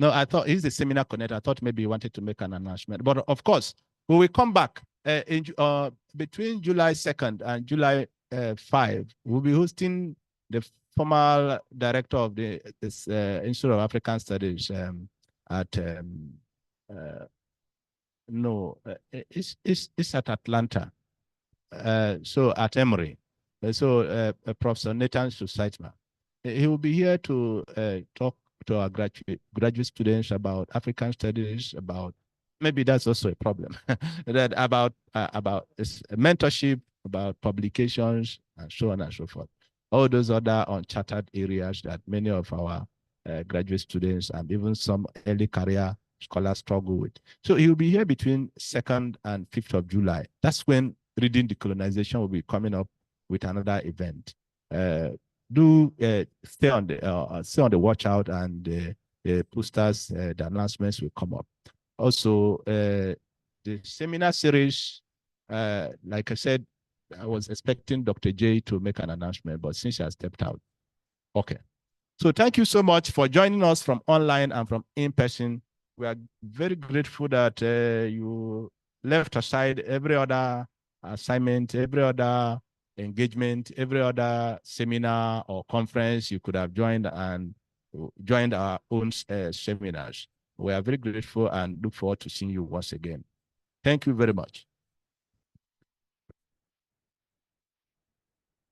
No, I thought he's the seminar connector. I thought maybe he wanted to make an announcement. But of course, we will come back between July 2nd and July 5. We'll be hosting the former director of the Institute of African Studies at it's at Atlanta. So at Emory. So Professor Nathan Susaitma. He will be here to talk to our graduate students about African studies, about maybe that's also a problem, that about mentorship, about publications, and so on and so forth. All those other uncharted areas that many of our graduate students and even some early career scholars struggle with. So he will be here between 2nd and 5th of July. That's when Reading Decolonization will be coming up with another event. Do stay on the watch out, and the posters, the announcements will come up. Also, the seminar series, like I said, I was expecting Dr. J to make an announcement, but since she has stepped out. Okay. So thank you so much for joining us from online and from in person. We are very grateful that you left aside every other assignment, every other engagement, every other seminar or conference you could have joined and joined our own seminars. We are very grateful and look forward to seeing you once again. Thank you very much.